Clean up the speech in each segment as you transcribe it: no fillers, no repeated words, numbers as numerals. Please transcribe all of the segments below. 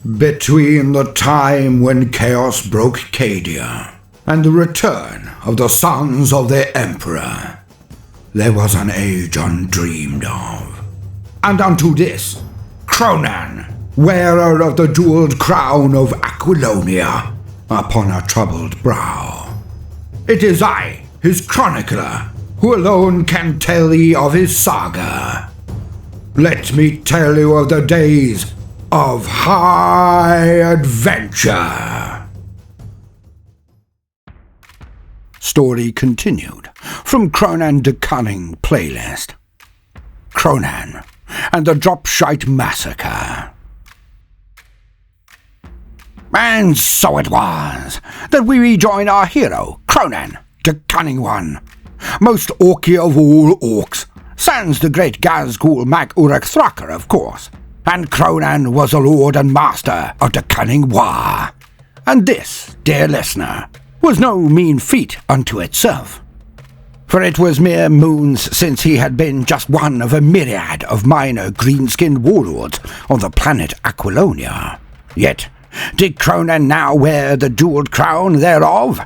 Between the time when chaos broke Cadia and the return of the sons of the Emperor, there was an age undreamed of. And unto this, Kronan, wearer of the jeweled crown of Aquilonia, upon a troubled brow. It is I, his chronicler, who alone can tell thee of his saga. Let me tell you of the days of high adventure. Story continued from Kronan de Cunning playlist. Kronan and the Dropshite Massacre. And so it was that we rejoin our hero, Kronan, the Cunning One, most orky of all orcs, sans the great Gazgul Mag Uruk Thraka, of course. And Kronan was a lord and master of the cunning Waaagh. And this, dear listener, was no mean feat unto itself. For it was mere moons since he had been just one of a myriad of minor green-skinned warlords on the planet Aquilonia. Yet, did Kronan now wear the jeweled crown thereof?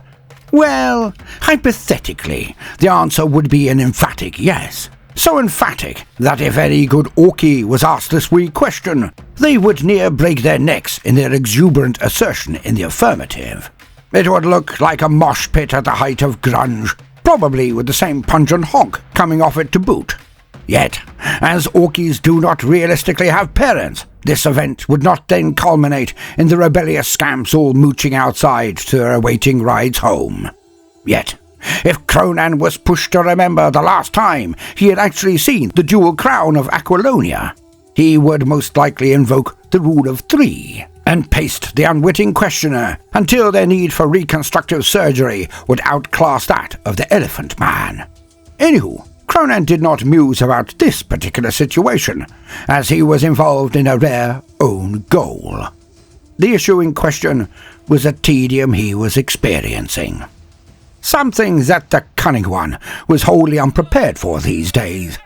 Well, hypothetically, the answer would be an emphatic yes. So emphatic that if any good Orky was asked this wee question, they would near break their necks in their exuberant assertion in the affirmative. It would look like a mosh pit at the height of grunge, probably with the same pungent honk coming off it to boot. Yet, as Orkies do not realistically have parents, this event would not then culminate in the rebellious scamps all mooching outside to their awaiting rides home. Yet, if Kronan was pushed to remember the last time he had actually seen the jewel crown of Aquilonia, he would most likely invoke the rule of 3 and paste the unwitting questioner until their need for reconstructive surgery would outclass that of the Elephant Man. Anywho, Kronan did not muse about this particular situation, as he was involved in a rare own goal. The issue in question was a tedium he was experiencing. Something that the Cunning One was wholly unprepared for these days.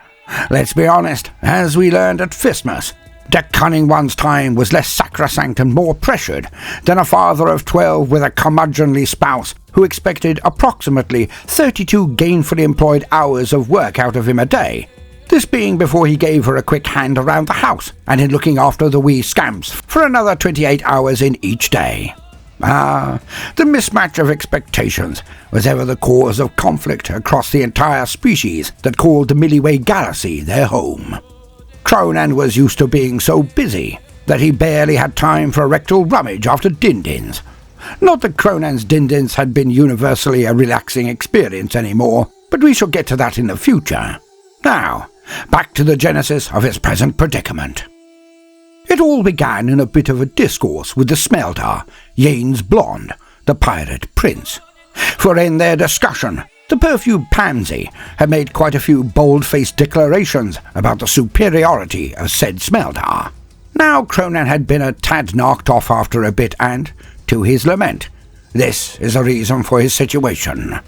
Let's be honest, as we learned at Fistmas, the Cunning One's time was less sacrosanct and more pressured than a father of 12 with a curmudgeonly spouse who expected approximately 32 gainfully employed hours of work out of him a day, this being before he gave her a quick hand around the house and in looking after the wee scamps for another 28 hours in each day. The mismatch of expectations was ever the cause of conflict across the entire species that called the Milky Way Galaxy their home. Kronan was used to being so busy that he barely had time for a rectal rummage after din-dins. Not that Kronan's din-dins had been universally a relaxing experience anymore, but we shall get to that in the future. Now, back to the genesis of his present predicament. It all began in a bit of a discourse with the Smeldar, Yane's blonde, the pirate prince. For in their discussion, the perfumed pansy had made quite a few bold-faced declarations about the superiority of said Smeldar. Now Kronan had been a tad knocked off after a bit and, to his lament, this is a reason for his situation.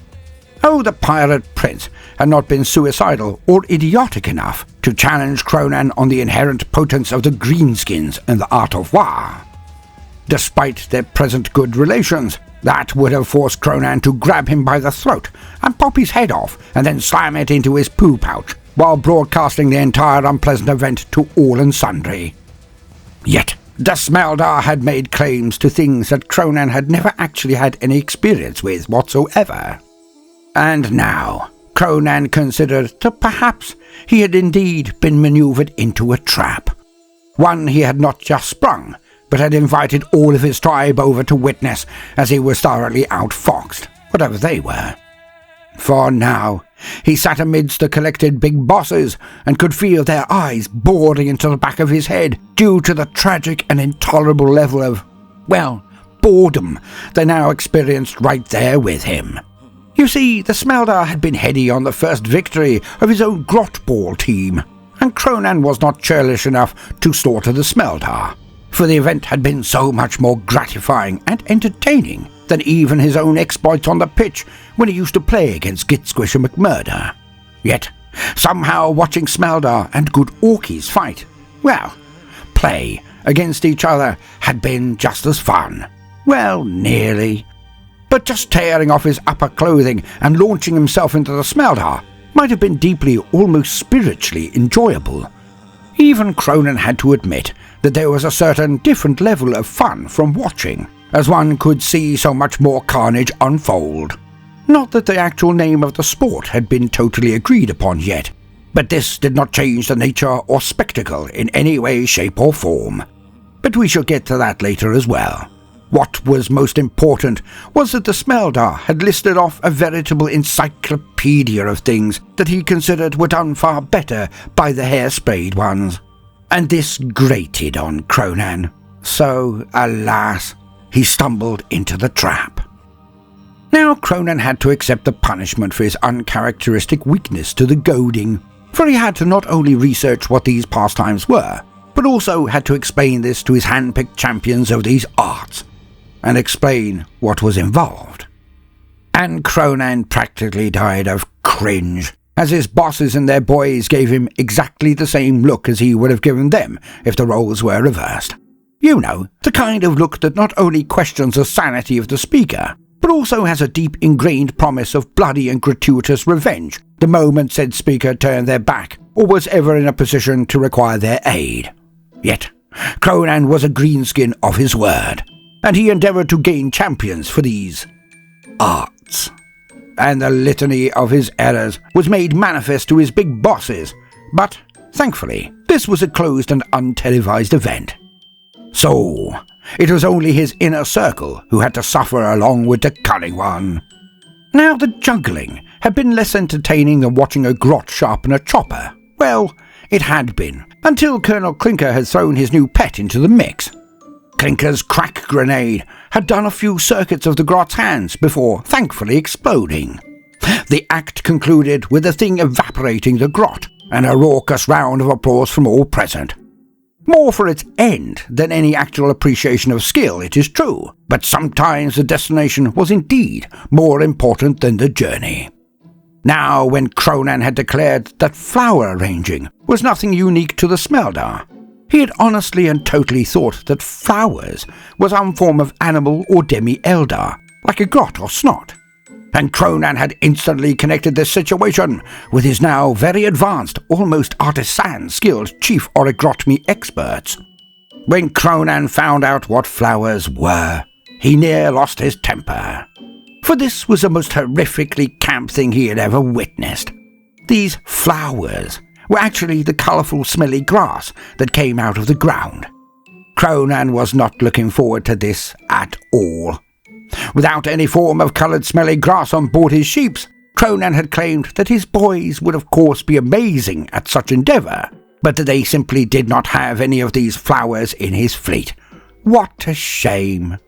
Oh, the pirate prince had not been suicidal or idiotic enough to challenge Kronan on the inherent potence of the greenskins and the art of Waaagh. Despite their present good relations, that would have forced Kronan to grab him by the throat and pop his head off and then slam it into his poo pouch while broadcasting the entire unpleasant event to all and sundry. Yet, the Smeldar had made claims to things that Kronan had never actually had any experience with whatsoever. And now, Kronan considered that perhaps he had indeed been manoeuvred into a trap. One he had not just sprung, but had invited all of his tribe over to witness as he was thoroughly outfoxed, whatever they were. For now, he sat amidst the collected big bosses and could feel their eyes boring into the back of his head due to the tragic and intolerable level of, well, boredom they now experienced right there with him. You see, the Smeldar had been heady on the first victory of his own Grotball team, and Kronan was not churlish enough to slaughter the Smeldar, for the event had been so much more gratifying and entertaining than even his own exploits on the pitch when he used to play against Gitsquish and McMurder. Yet, somehow watching Smeldar and good Orkies fight, well, play against each other had been just as fun. Well, nearly. But just tearing off his upper clothing and launching himself into the Smeldar might have been deeply, almost spiritually enjoyable. Even Kronan had to admit that there was a certain different level of fun from watching, as one could see so much more carnage unfold. Not that the actual name of the sport had been totally agreed upon yet, but this did not change the nature or spectacle in any way, shape or form. But we shall get to that later as well. What was most important was that the Smeldar had listed off a veritable encyclopedia of things that he considered were done far better by the hair-sprayed ones. And this grated on Kronan. So, alas, he stumbled into the trap. Now Kronan had to accept the punishment for his uncharacteristic weakness to the goading, for he had to not only research what these pastimes were, but also had to explain this to his hand-picked champions of these arts, and explain what was involved. And Kronan practically died of cringe, as his bosses and their boys gave him exactly the same look as he would have given them if the roles were reversed. You know, the kind of look that not only questions the sanity of the speaker, but also has a deep ingrained promise of bloody and gratuitous revenge the moment said speaker turned their back or was ever in a position to require their aid. Yet, Kronan was a greenskin of his word, and he endeavoured to gain champions for these arts. And the litany of his errors was made manifest to his big bosses, but, thankfully, this was a closed and untelevised event. So, it was only his inner circle who had to suffer along with the cunning one. Now the juggling had been less entertaining than watching a grot sharpen a chopper. Well, it had been, until Colonel Clinker had thrown his new pet into the mix. Clinker's crack grenade had done a few circuits of the grot's hands before thankfully exploding. The act concluded with the thing evaporating the grot, and a raucous round of applause from all present. More for its end than any actual appreciation of skill, it is true, but sometimes the destination was indeed more important than the journey. Now, when Kronan had declared that flower arranging was nothing unique to the Smeldar, he had honestly and totally thought that flowers was some form of animal or demi-eldar, like a grot or snot. And Kronan had instantly connected this situation with his now very advanced, almost artisan-skilled chief origotmy experts. When Kronan found out what flowers were, he near lost his temper. For this was the most horrifically camp thing he had ever witnessed. These flowers were actually the colourful, smelly grass that came out of the ground. Kronan was not looking forward to this at all. Without any form of coloured smelly grass on board his ships, Kronan had claimed that his boys would of course be amazing at such endeavour, but that they simply did not have any of these flowers in his fleet. What a shame.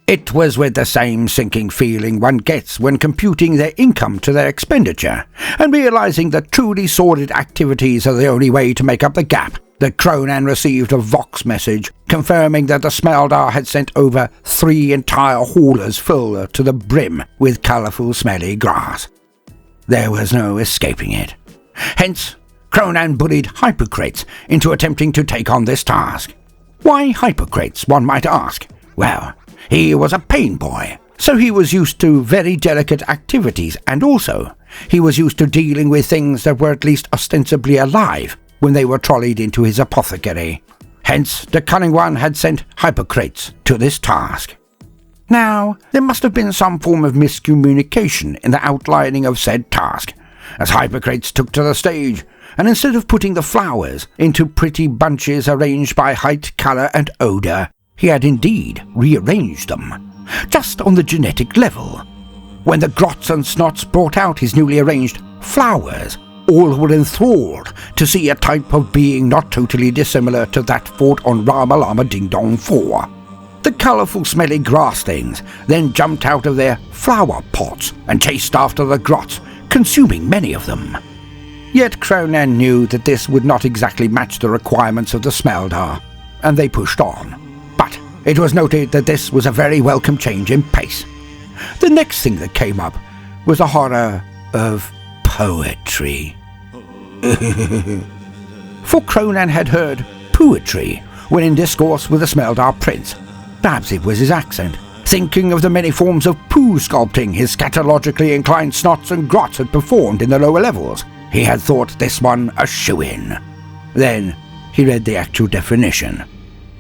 It was with the same sinking feeling one gets when computing their income to their expenditure, and realising that truly sordid activities are the only way to make up the gap, that Kronan received a Vox message confirming that the Smeldar had sent over 3 entire haulers full to the brim with colourful smelly grass. There was no escaping it. Hence, Kronan bullied Hippocrates into attempting to take on this task. Why Hippocrates, one might ask? Well, he was a pain boy, so he was used to very delicate activities, and also he was used to dealing with things that were at least ostensibly alive when they were trolleyed into his apothecary. Hence, the cunning one had sent Hippocrates to this task. Now, there must have been some form of miscommunication in the outlining of said task, as Hippocrates took to the stage, and instead of putting the flowers into pretty bunches arranged by height, colour and odour, he had indeed rearranged them, just on the genetic level. When the grots and snots brought out his newly arranged flowers, all were enthralled to see a type of being not totally dissimilar to that fought on Rama Ding Dong 4. The colourful smelly grass things then jumped out of their flower pots and chased after the grots, consuming many of them. Yet Kronan knew that this would not exactly match the requirements of the Smeldar, and they pushed on. But it was noted that this was a very welcome change in pace. The next thing that came up was the horror of poetry. For Kronan had heard poetry, when in discourse with the Smeldar prince. Perhaps it was his accent. Thinking of the many forms of poo sculpting his scatologically inclined snots and grots had performed in the lower levels, he had thought this one a shoo-in. Then he read the actual definition.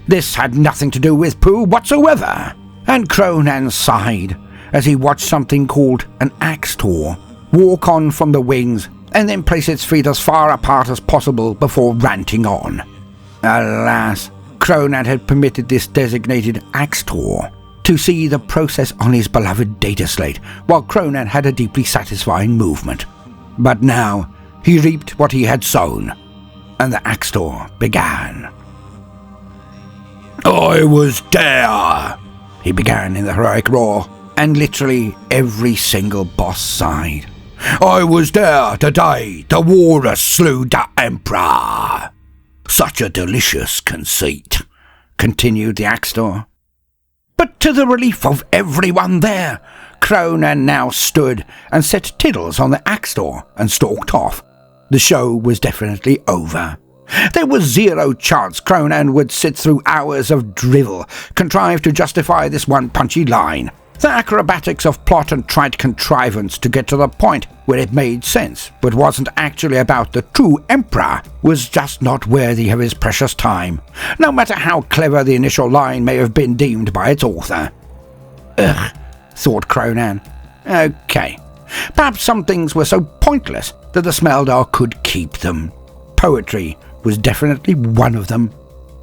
This had nothing to do with poo whatsoever, and Kronan sighed as he watched something called an axe tor walk on from the wings and then place its feet as far apart as possible before ranting on. Alas, Kronan had permitted this designated axe tor to see the process on his beloved data slate, while Kronan had a deeply satisfying movement. But now he reaped what he had sown, and the axe tor began. "I was there," he began in the heroic roar, and literally every single boss sighed. "I was there the day the Waaargh slew the Emperor." "Such a delicious conceit," continued the axe tor. But to the relief of everyone there, Kronan now stood and set tiddles on the axe tor and stalked off. The show was definitely over. There was zero chance Kronan would sit through hours of drivel, contrived to justify this one punchy line. The acrobatics of plot and trite contrivance to get to the point where it made sense, but wasn't actually about the true Emperor, was just not worthy of his precious time, no matter how clever the initial line may have been deemed by its author. Ugh, thought Kronan. Okay, perhaps some things were so pointless that the Smeldar could keep them. Poetry was definitely one of them,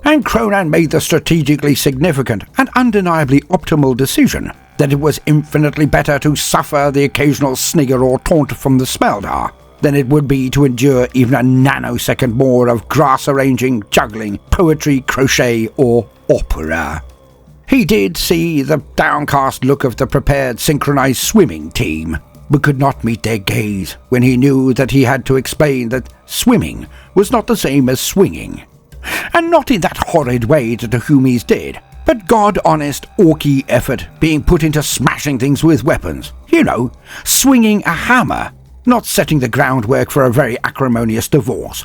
and Kronan made the strategically significant and undeniably optimal decision that it was infinitely better to suffer the occasional snigger or taunt from the Smeldar than it would be to endure even a nanosecond more of grass arranging, juggling, poetry, crochet, or opera. He did see the downcast look of the prepared synchronized swimming team, but could not meet their gaze when he knew that he had to explain that swimming was not the same as swinging. And not in that horrid way that the Humies did, but god-honest, orky effort being put into smashing things with weapons. You know, swinging a hammer, not setting the groundwork for a very acrimonious divorce.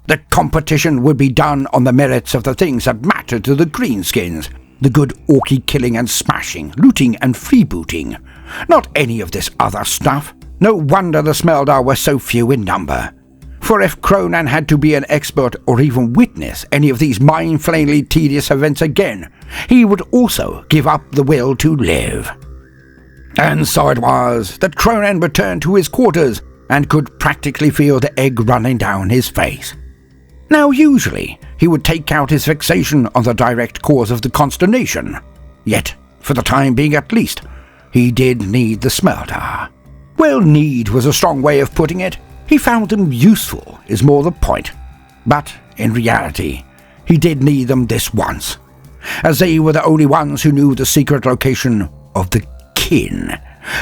The competition would be done on the merits of the things that mattered to the greenskins, the good orky killing and smashing, looting and freebooting. Not any of this other stuff. No wonder the Smeldar were so few in number. For if Kronan had to be an expert or even witness any of these mind-flayingly tedious events again, he would also give up the will to live. And so it was that Kronan returned to his quarters and could practically feel the egg running down his face. Now usually he would take out his fixation on the direct cause of the consternation, yet, for the time being at least, he did need the Smeldar. Well, need was a strong way of putting it. He found them useful, is more the point. But, in reality, he did need them this once, as they were the only ones who knew the secret location of the kin,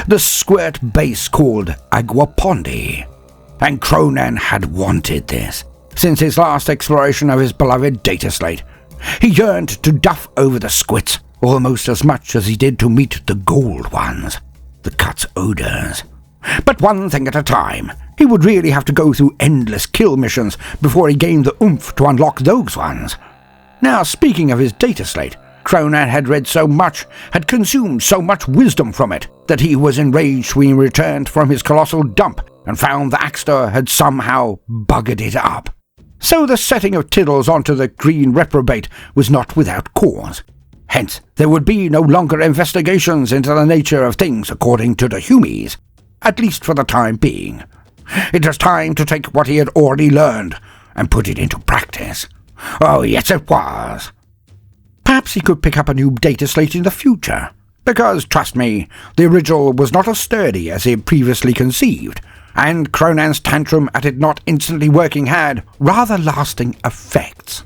the squirt base called Aguapondi. And Kronan had wanted this since his last exploration of his beloved data slate. He yearned to duff over the squits almost as much as he did to meet the gold ones, the Cut's odors. But one thing at a time. He would really have to go through endless kill missions before he gained the oomph to unlock those ones. Now, speaking of his data slate, Kronan had read so much, had consumed so much wisdom from it, that he was enraged when he returned from his colossal dump and found the Axter had somehow buggered it up. So the setting of tiddles onto the green reprobate was not without cause. Hence, there would be no longer investigations into the nature of things according to the Humies, at least for the time being. It was time to take what he had already learned and put it into practice. Oh, yes, it was. Perhaps he could pick up a new data slate in the future, because, trust me, the original was not as sturdy as he had previously conceived, and Kronan's tantrum at it not instantly working had rather lasting effects.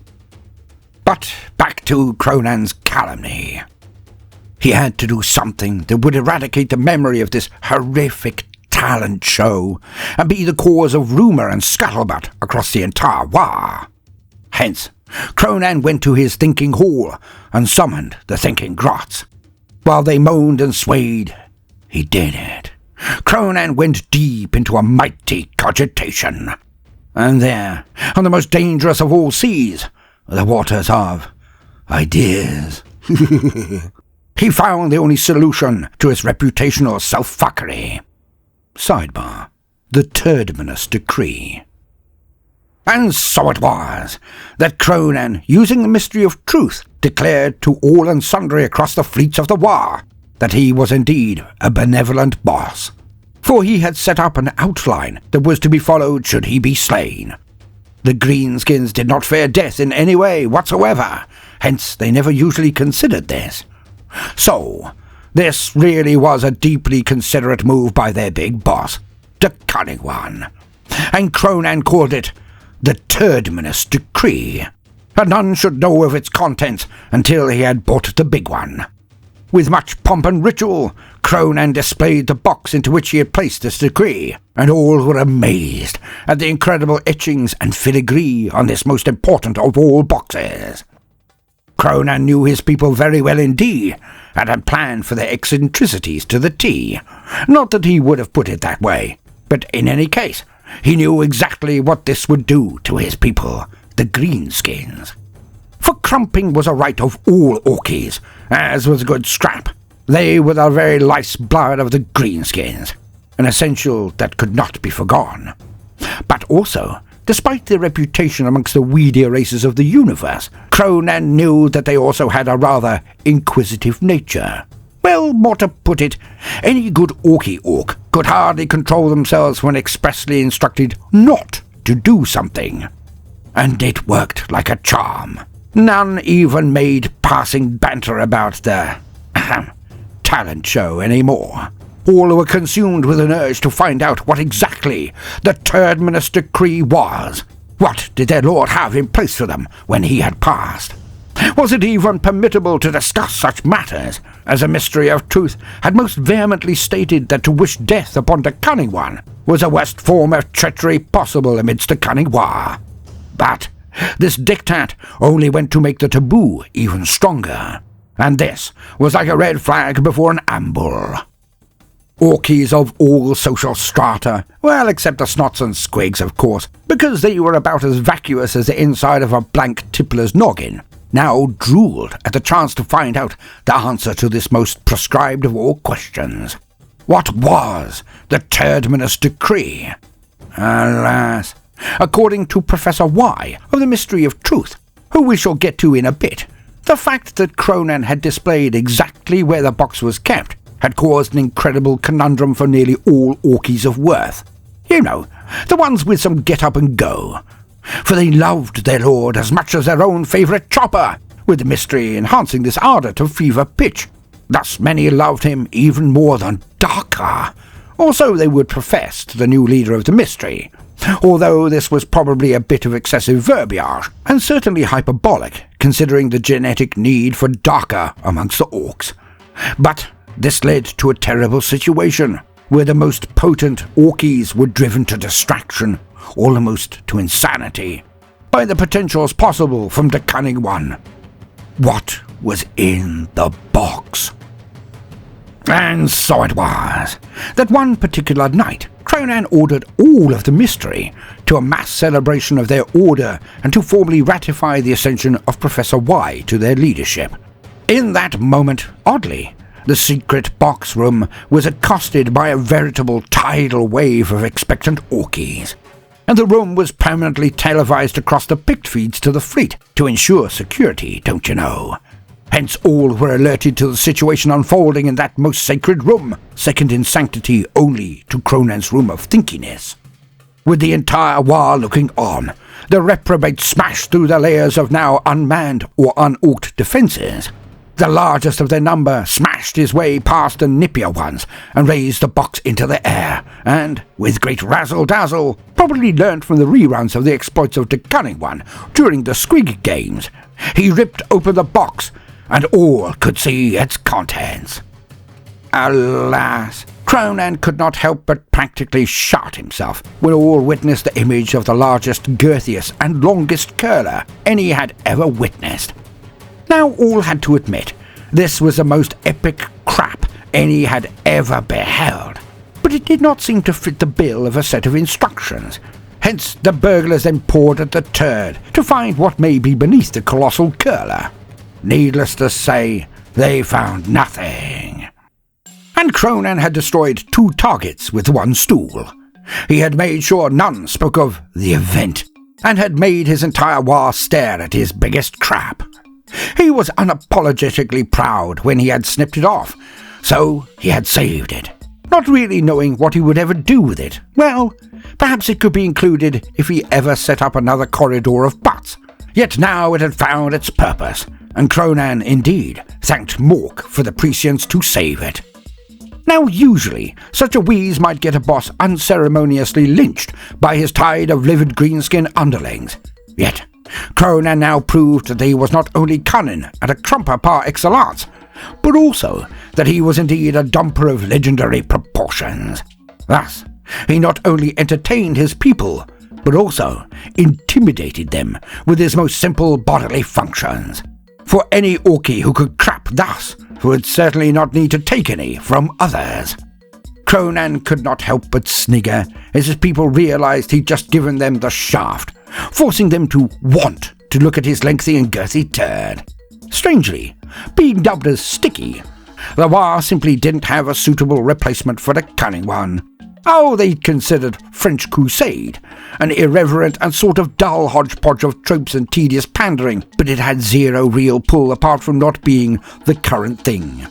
But back to Kronan's calumny. He had to do something that would eradicate the memory of this horrific talent show and be the cause of rumour and scuttlebutt across the entire Waaagh. Hence, Kronan went to his thinking hall and summoned the thinking grots. While they moaned and swayed, he did it. Kronan went deep into a mighty cogitation. And there, on the most dangerous of all seas, the waters of ideas. He found the only solution to his reputational self-fuckery. Sidebar: the TURDMINUS Decree. And so it was that Kronan, using the mystery of truth, declared to all and sundry across the fleets of the Waaagh that he was indeed a benevolent boss, for he had set up an outline that was to be followed should he be slain. The greenskins did not fear death in any way whatsoever, hence they never usually considered this. So, this really was a deeply considerate move by their big boss, the Cunning One, and Kronan called it the TURDMINUS Decree, and none should know of its contents until he had bought the big one. With much pomp and ritual, Kronan displayed the box into which he had placed this decree, and all were amazed at the incredible etchings and filigree on this most important of all boxes. Kronan knew his people very well indeed, and had planned for their eccentricities to the T. Not that he would have put it that way, but in any case, he knew exactly what this would do to his people, the greenskins. For crumping was a right of all Orkies, as was good strap. They were the very life's blood of the greenskins, an essential that could not be forgone. But also, despite their reputation amongst the weedier races of the universe, Kronan knew that they also had a rather inquisitive nature. Well, more to put it, any good Orky orc could hardly control themselves when expressly instructed not to do something. And it worked like a charm. None even made passing banter about the talent show anymore. All were consumed with an urge to find out what exactly the TURDMINUS Decree was. What did their lord have in place for them when he had passed? Was it even permissible to discuss such matters, as a mystery of truth had most vehemently stated that to wish death upon the Cunning One was the worst form of treachery possible amidst the cunning Waaagh? But this diktat only went to make the taboo even stronger, and this was like a red flag before an ambush. Orkies of all social strata, well, except the snots and squigs, of course, because they were about as vacuous as the inside of a blank tippler's noggin, now drooled at the chance to find out the answer to this most prescribed of all questions. What was the TURDMINUS Decree? Alas, according to Professor Y of the Mystery of Truth, who we shall get to in a bit, the fact that Kronan had displayed exactly where the box was kept had caused an incredible conundrum for nearly all Orkies of worth. You know, the ones with some get up and go. For they loved their lord as much as their own favourite chopper, with the mystery enhancing this ardour to fever pitch. Thus many loved him even more than Darker, or so they would profess to the new leader of the mystery, although this was probably a bit of excessive verbiage, and certainly hyperbolic, considering the genetic need for Darker amongst the orcs. But this led to a terrible situation, where the most potent Orkies were driven to distraction, almost to insanity, by the potentials possible from the Cunning One. What was in the box? And so it was that one particular night, Kronan ordered all of the mystery to a mass celebration of their order and to formally ratify the ascension of Professor Y to their leadership. In that moment, oddly, the secret box room was accosted by a veritable tidal wave of expectant Orkies, and the room was permanently televised across the pict feeds to the fleet to ensure security, don't you know. Hence all were alerted to the situation unfolding in that most sacred room, second in sanctity only to Kronan's room of thinkiness. With the entire Waaagh looking on, the reprobate smashed through the layers of now unmanned or unorked defences. The largest of their number smashed his way past the nippier ones and raised the box into the air, and, with great razzle-dazzle, probably learnt from the reruns of the exploits of the Cunning One during the Squig games, he ripped open the box, and all could see its contents. Alas, Kronan could not help but practically shot himself when all witnessed the image of the largest, girthiest, and longest curler any had ever witnessed. Now all had to admit, this was the most epic crap any had ever beheld, but it did not seem to fit the bill of a set of instructions. Hence the burglars then poured at the turd to find what may be beneath the colossal curler. needless to say, they found nothing. And Kronan had destroyed 2 targets with 1 stool. He had made sure none spoke of the event, and had made his entire Waaagh stare at his biggest crap. He was unapologetically proud when he had snipped it off, so he had saved it, not really knowing what he would ever do with it. Well, perhaps it could be included if he ever set up another corridor of butts. Yet now it had found its purpose, and Kronan indeed thanked Mork for the prescience to save it. Now usually, such a wheeze might get a boss unceremoniously lynched by his tide of livid greenskin underlings. Yet, Kronan now proved that he was not only cunning and a trumper par excellence, but also that he was indeed a dumper of legendary proportions. Thus, he not only entertained his people, but also intimidated them with his most simple bodily functions. For any Orky who could crap thus would certainly not need to take any from others. Kronan could not help but snigger as his people realized he'd just given them the shaft, forcing them to want to look at his lengthy and girthy turd. Strangely, being dubbed as sticky, the Waaagh simply didn't have a suitable replacement for the cunning one. Oh, they'd considered French Crusade, an irreverent and sort of dull hodgepodge of tropes and tedious pandering, but it had 0 real pull apart from not being the current thing.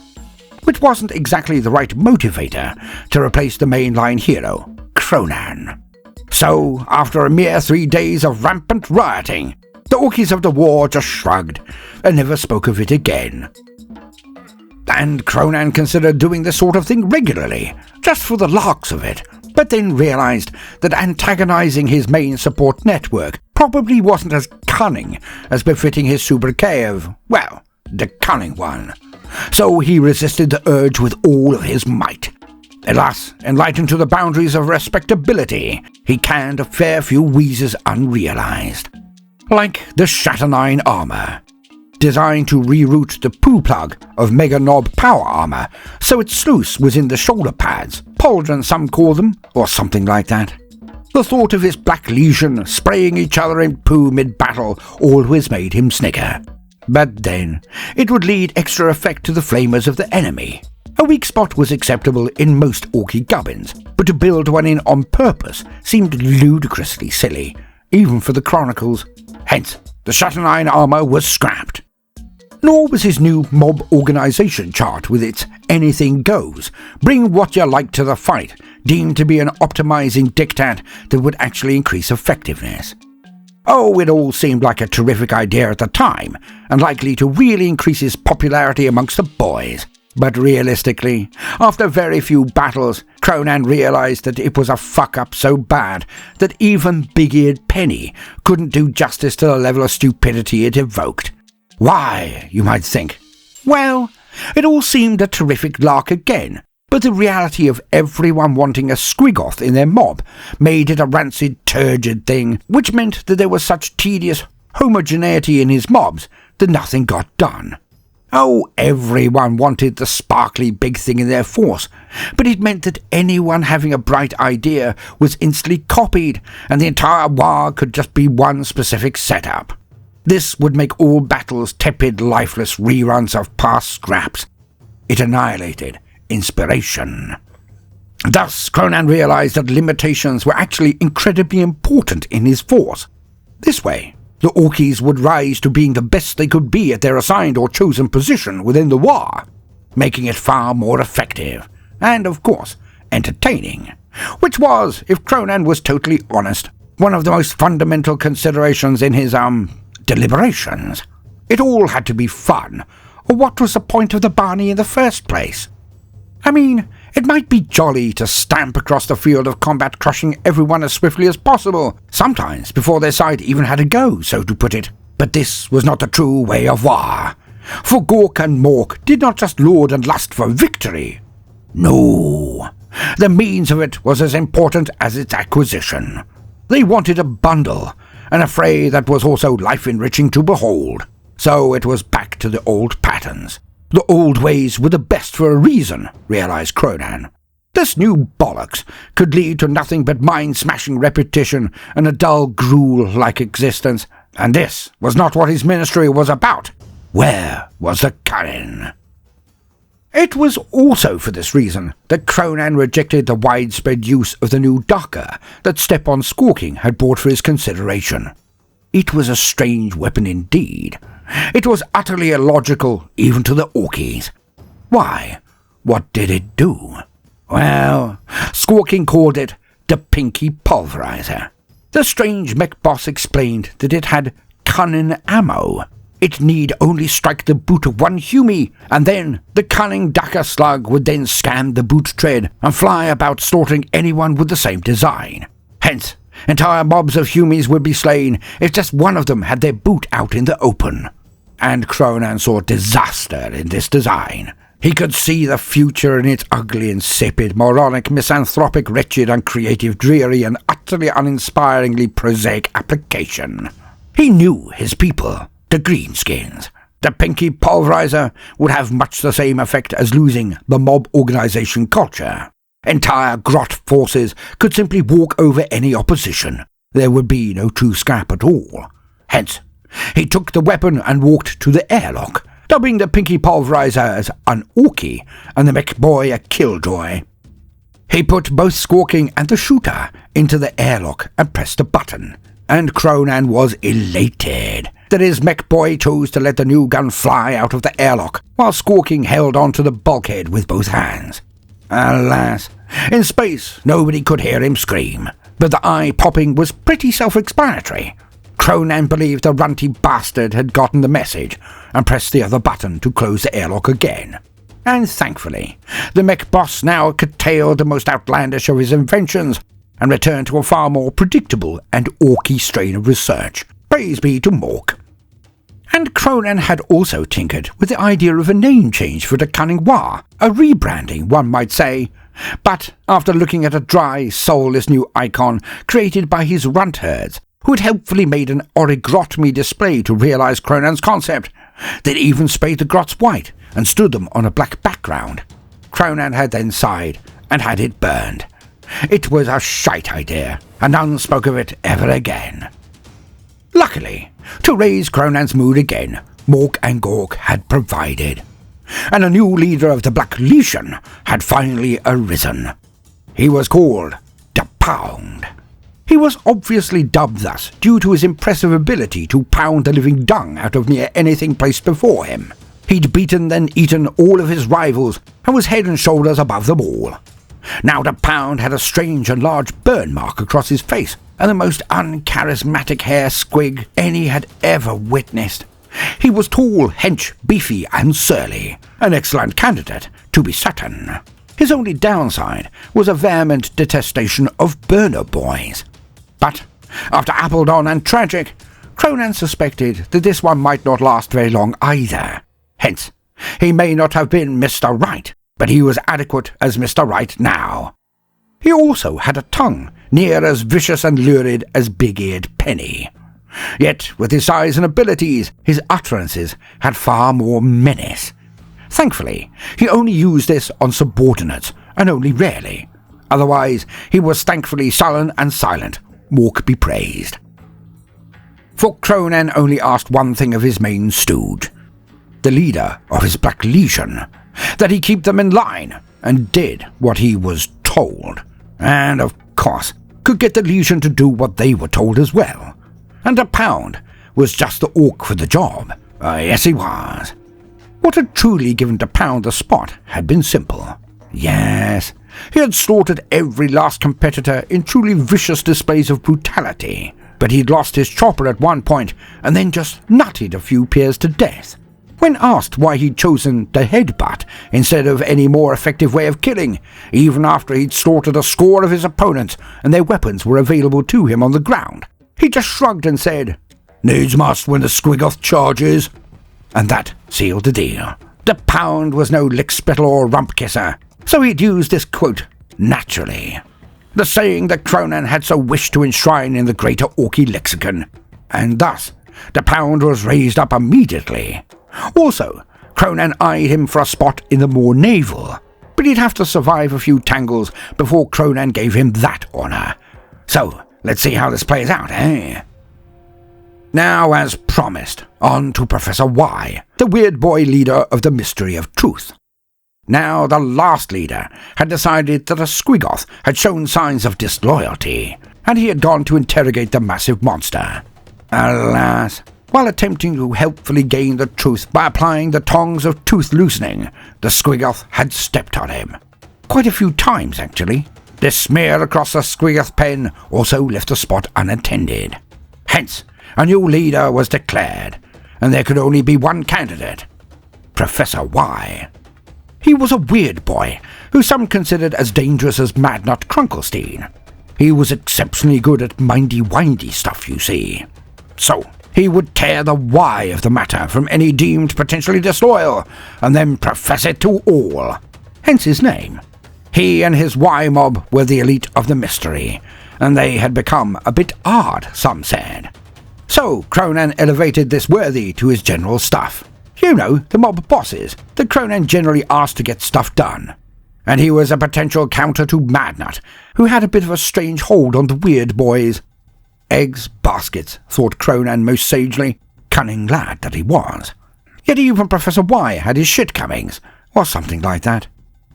Which wasn't exactly the right motivator to replace the mainline hero, Kronan. So, after a mere 3 days of rampant rioting, the Orkies of the war just shrugged and never spoke of it again. And Kronan considered doing this sort of thing regularly, just for the larks of it, but then realized that antagonizing his main support network probably wasn't as cunning as befitting his sobriquet of, well, the cunning one. So he resisted the urge with all of his might. Alas, enlightened to the boundaries of respectability, he canned a fair few wheezes unrealized. Like the Saturnine armor, designed to reroute the poo plug of Mega Knob power armor so its sluice was in the shoulder pads, pauldron some call them, or something like that. The thought of his Black Legion spraying each other in poo mid-battle always made him snigger. But then, it would lead extra effect to the flamers of the enemy. A weak spot was acceptable in most Orky gubbins, but to build one in on purpose seemed ludicrously silly, even for the Chronicles. Hence, the Saturnine armor was scrapped. Nor was his new mob organization chart with its anything goes, bring what you like to the fight, deemed to be an optimizing diktat that would actually increase effectiveness. Oh, it all seemed like a terrific idea at the time, and likely to really increase his popularity amongst the boys. But realistically, after very few battles, Kronan realized that it was a fuck-up so bad that even big-eared Penny couldn't do justice to the level of stupidity it evoked. Why, you might think? Well, it all seemed a terrific lark again, but the reality of everyone wanting a squigoth in their mob made it a rancid, turgid thing, which meant that there was such tedious homogeneity in his mobs that nothing got done. Oh, everyone wanted the sparkly big thing in their force, but it meant that anyone having a bright idea was instantly copied, and the entire Waaagh could just be one specific setup. This would make all battles tepid, lifeless reruns of past scraps. It annihilated inspiration. Thus, Kronan realized that limitations were actually incredibly important in his force. This way, the Orkies would rise to being the best they could be at their assigned or chosen position within the Waaagh, making it far more effective, and, of course, entertaining, which was, if Kronan was totally honest, one of the most fundamental considerations in his, deliberations. It all had to be fun, or what was the point of the Barney in the first place? I mean, it might be jolly to stamp across the field of combat, crushing everyone as swiftly as possible, sometimes before their side even had a go, so to put it. But this was not the true way of Waaagh, for Gork and Mork did not just lord and lust for victory. No, the means of it was as important as its acquisition. They wanted a bundle, and a fray that was also life-enriching to behold. So it was back to the old patterns. The old ways were the best for a reason, realized Kronan. This new bollocks could lead to nothing but mind-smashing repetition and a dull gruel-like existence, and this was not what his ministry was about. Where was the cunning? It was also for this reason that Kronan rejected the widespread use of the new dagger that Step-on Squawking had brought for his consideration. It was a strange weapon indeed. It was utterly illogical even to the Orkies. Why? What did it do? Well, Squawking called it the Pinky Pulverizer. The strange mech boss explained that it had cunning ammo. It need only strike the boot of one Humie, and then the cunning dagger slug would then scan the boot tread and fly about slaughtering anyone with the same design. Hence, entire mobs of Humies would be slain if just one of them had their boot out in the open. And Kronan saw disaster in this design. He could see the future in its ugly, insipid, moronic, misanthropic, wretched, uncreative, dreary, and utterly uninspiringly prosaic application. He knew his people, the Greenskins. The Pinky Pulverizer would have much the same effect as losing the mob organization culture. Entire grot forces could simply walk over any opposition. There would be no true scrap at all. Hence, he took the weapon and walked to the airlock, dubbing the Pinky Pulverizer as an Orkie and the mech boy a killjoy. He put both Squawking and the shooter into the airlock and pressed a button, and Kronan was elated that his mech boy chose to let the new gun fly out of the airlock while Squawking held onto the bulkhead with both hands. Alas, in space nobody could hear him scream, but the eye-popping was pretty self-explanatory. Kronan believed the runty bastard had gotten the message and pressed the other button to close the airlock again. And thankfully, the mech boss now curtailed the most outlandish of his inventions and returned to a far more predictable and Orky strain of research. Praise be to Mork. And Kronan had also tinkered with the idea of a name change for the cunning Waaagh, a rebranding, one might say. But after looking at a dry, soulless new icon created by his runt herds, who had helpfully made an origami display to realize Kronan's concept, they'd even sprayed the grots white and stood them on a black background. Kronan had then sighed and had it burned. It was a shite idea, and none spoke of it ever again. Luckily, to raise Kronan's mood again, Mork and Gork had provided, and a new leader of the Black Legion had finally arisen. He was called the Pound. He was obviously dubbed thus due to his impressive ability to pound the living dung out of near anything placed before him. He'd beaten and eaten all of his rivals and was head and shoulders above them all. Now the Pound had a strange and large burn mark across his face, and the most uncharismatic hair squig any had ever witnessed. He was tall, hench, beefy, and surly, an excellent candidate, to be certain. His only downside was a vehement detestation of burner boys. But, after Appledon and Tragic, Kronan suspected that this one might not last very long either. Hence, he may not have been Mr. Right, but he was adequate as Mr. Right now. He also had a tongue near as vicious and lurid as big-eared Penny. Yet, with his size and abilities, his utterances had far more menace. Thankfully, he only used this on subordinates, and only rarely. Otherwise, he was thankfully sullen and silent, Mork be praised. For Kronan only asked one thing of his main stooge, the leader of his Black Legion, that he keep them in line, and did what he was told, and of course could get the Legion to do what they were told as well. And the Pound was just the orc for the job. Yes, he was. What had truly given the Pound the spot had been simple. Yes, he had slaughtered every last competitor in truly vicious displays of brutality, but he'd lost his chopper at one point and then just nutted a few peers to death. When asked why he'd chosen the headbutt instead of any more effective way of killing, even after he'd slaughtered a score of his opponents and their weapons were available to him on the ground, he just shrugged and said, "Needs must when the squiggoth charges." And that sealed the deal. The Pound was no lickspittle or rump kisser, so he'd used this quote naturally. The saying that Kronan had so wished to enshrine in the greater Orky lexicon, and thus the Pound was raised up immediately. Also, Kronan eyed him for a spot in the more naval, but he'd have to survive a few tangles before Kronan gave him that honour. So, let's see how this plays out, eh? Now, as promised, on to Professor Waaagh, the weird boy leader of the Mystery of Truth. Now, the last leader had decided that a Squiggoth had shown signs of disloyalty, and he had gone to interrogate the massive monster. Alas, while attempting to helpfully gain the truth by applying the tongs of tooth loosening, the Squiggoth had stepped on him. Quite a few times, actually. This smear across the Squiggoth pen also left the spot unattended. Hence, a new leader was declared, and there could only be one candidate, Professor Waaagh. He was a weird boy, who some considered as dangerous as Madnut Krunkelstein. He was exceptionally good at mindy-windy stuff, you see. So, he would tear the why of the matter from any deemed potentially disloyal, and then profess it to all. Hence his name. He and his Y mob were the elite of the mystery, and they had become a bit odd, some said. So Kronan elevated this worthy to his general staff. You know, the mob bosses that Kronan generally asked to get stuff done. And he was a potential counter to Madnut, who had a bit of a strange hold on the weird boys. Eggs, baskets, thought Kronan most sagely, cunning lad that he was. Yet even Professor Waaagh had his shitcomings, or something like that.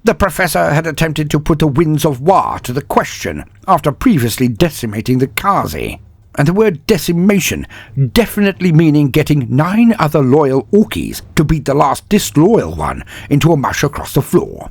The professor had attempted to put the winds of Waaagh to the question after previously decimating the Kazi, and the word decimation definitely meaning getting 9 other loyal Orkies to beat the last disloyal one into a mush across the floor.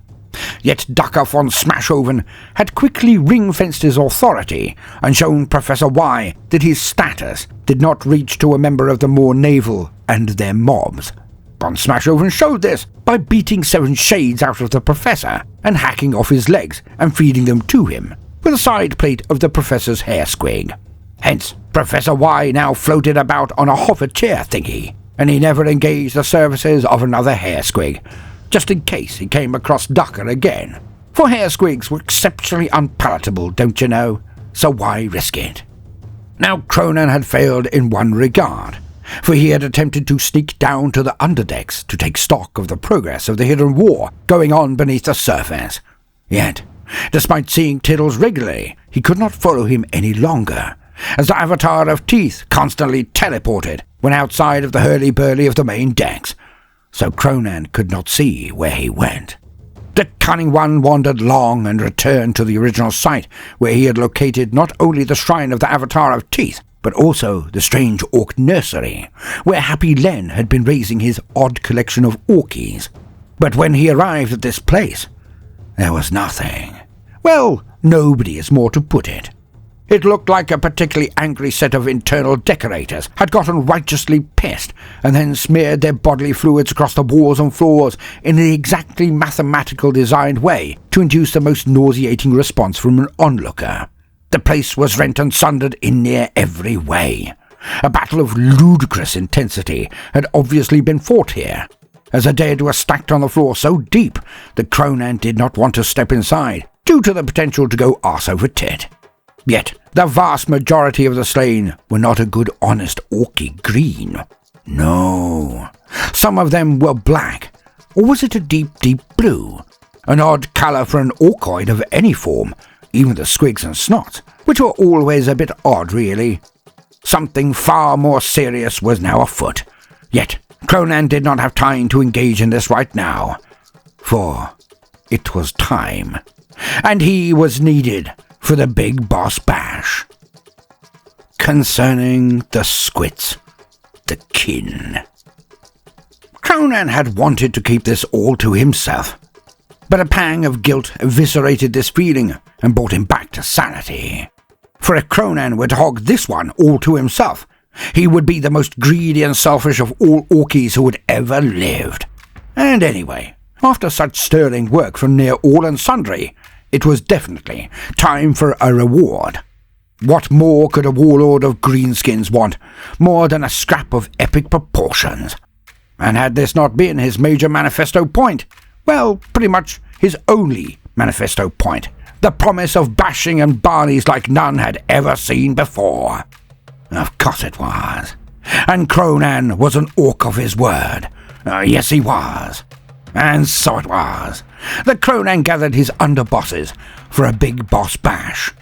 Yet Ducker von Smashoven had quickly ring-fenced his authority and shown Professor Waaagh that his status did not reach to a member of the more naval and their mobs. Von Smashoven showed this by beating 7 shades out of the professor and hacking off his legs and feeding them to him with a side plate of the professor's hair squig. Hence, Professor Waaagh now floated about on a hover chair thingy, and he never engaged the services of another hair squig, just in case he came across Ducker again. For hair squigs were exceptionally unpalatable, don't you know, so why risk it? Now Kronan had failed in one regard, for he had attempted to sneak down to the underdecks to take stock of the progress of the hidden war going on beneath the surface. Yet, despite seeing Tiddles regularly, he could not follow him any longer, as the Avatar of Teeth constantly teleported when outside of the hurly-burly of the main decks, so Kronan could not see where he went. The cunning one wandered long and returned to the original site, where he had located not only the shrine of the Avatar of Teeth, but also the strange Orc nursery, where Happy Len had been raising his odd collection of Orkies. But when he arrived at this place, there was nothing. Well, nobody is more to put it. It looked like a particularly angry set of internal decorators had gotten righteously pissed and then smeared their bodily fluids across the walls and floors in an exactly mathematical designed way to induce the most nauseating response from an onlooker. The place was rent and sundered in near every way. A battle of ludicrous intensity had obviously been fought here, as the dead were stacked on the floor so deep that Kronan did not want to step inside, due to the potential to go arse over tit. Yet, the vast majority of the slain were not a good honest Orky green. No. Some of them were black, or was it a deep, deep blue? An odd colour for an Orkoid of any form, even the squigs and snots, which were always a bit odd really. Something far more serious was now afoot. Yet, Kronan did not have time to engage in this right now, for it was time, and he was needed for the big boss bash. Concerning the squits, the kin. Kronan had wanted to keep this all to himself, but a pang of guilt eviscerated this feeling and brought him back to sanity. For if Kronan were to hog this one all to himself, he would be the most greedy and selfish of all Orkies who had ever lived. And anyway, after such sterling work from near all and sundry, it was definitely time for a reward. What more could a warlord of greenskins want, more than a scrap of epic proportions? And had this not been his major manifesto point, well, pretty much his only manifesto point, the promise of bashing and barneys like none had ever seen before. Of course it was. And Kronan was an orc of his word. Yes, he was. And so it was that Kronan gathered his underbosses for a big boss bash.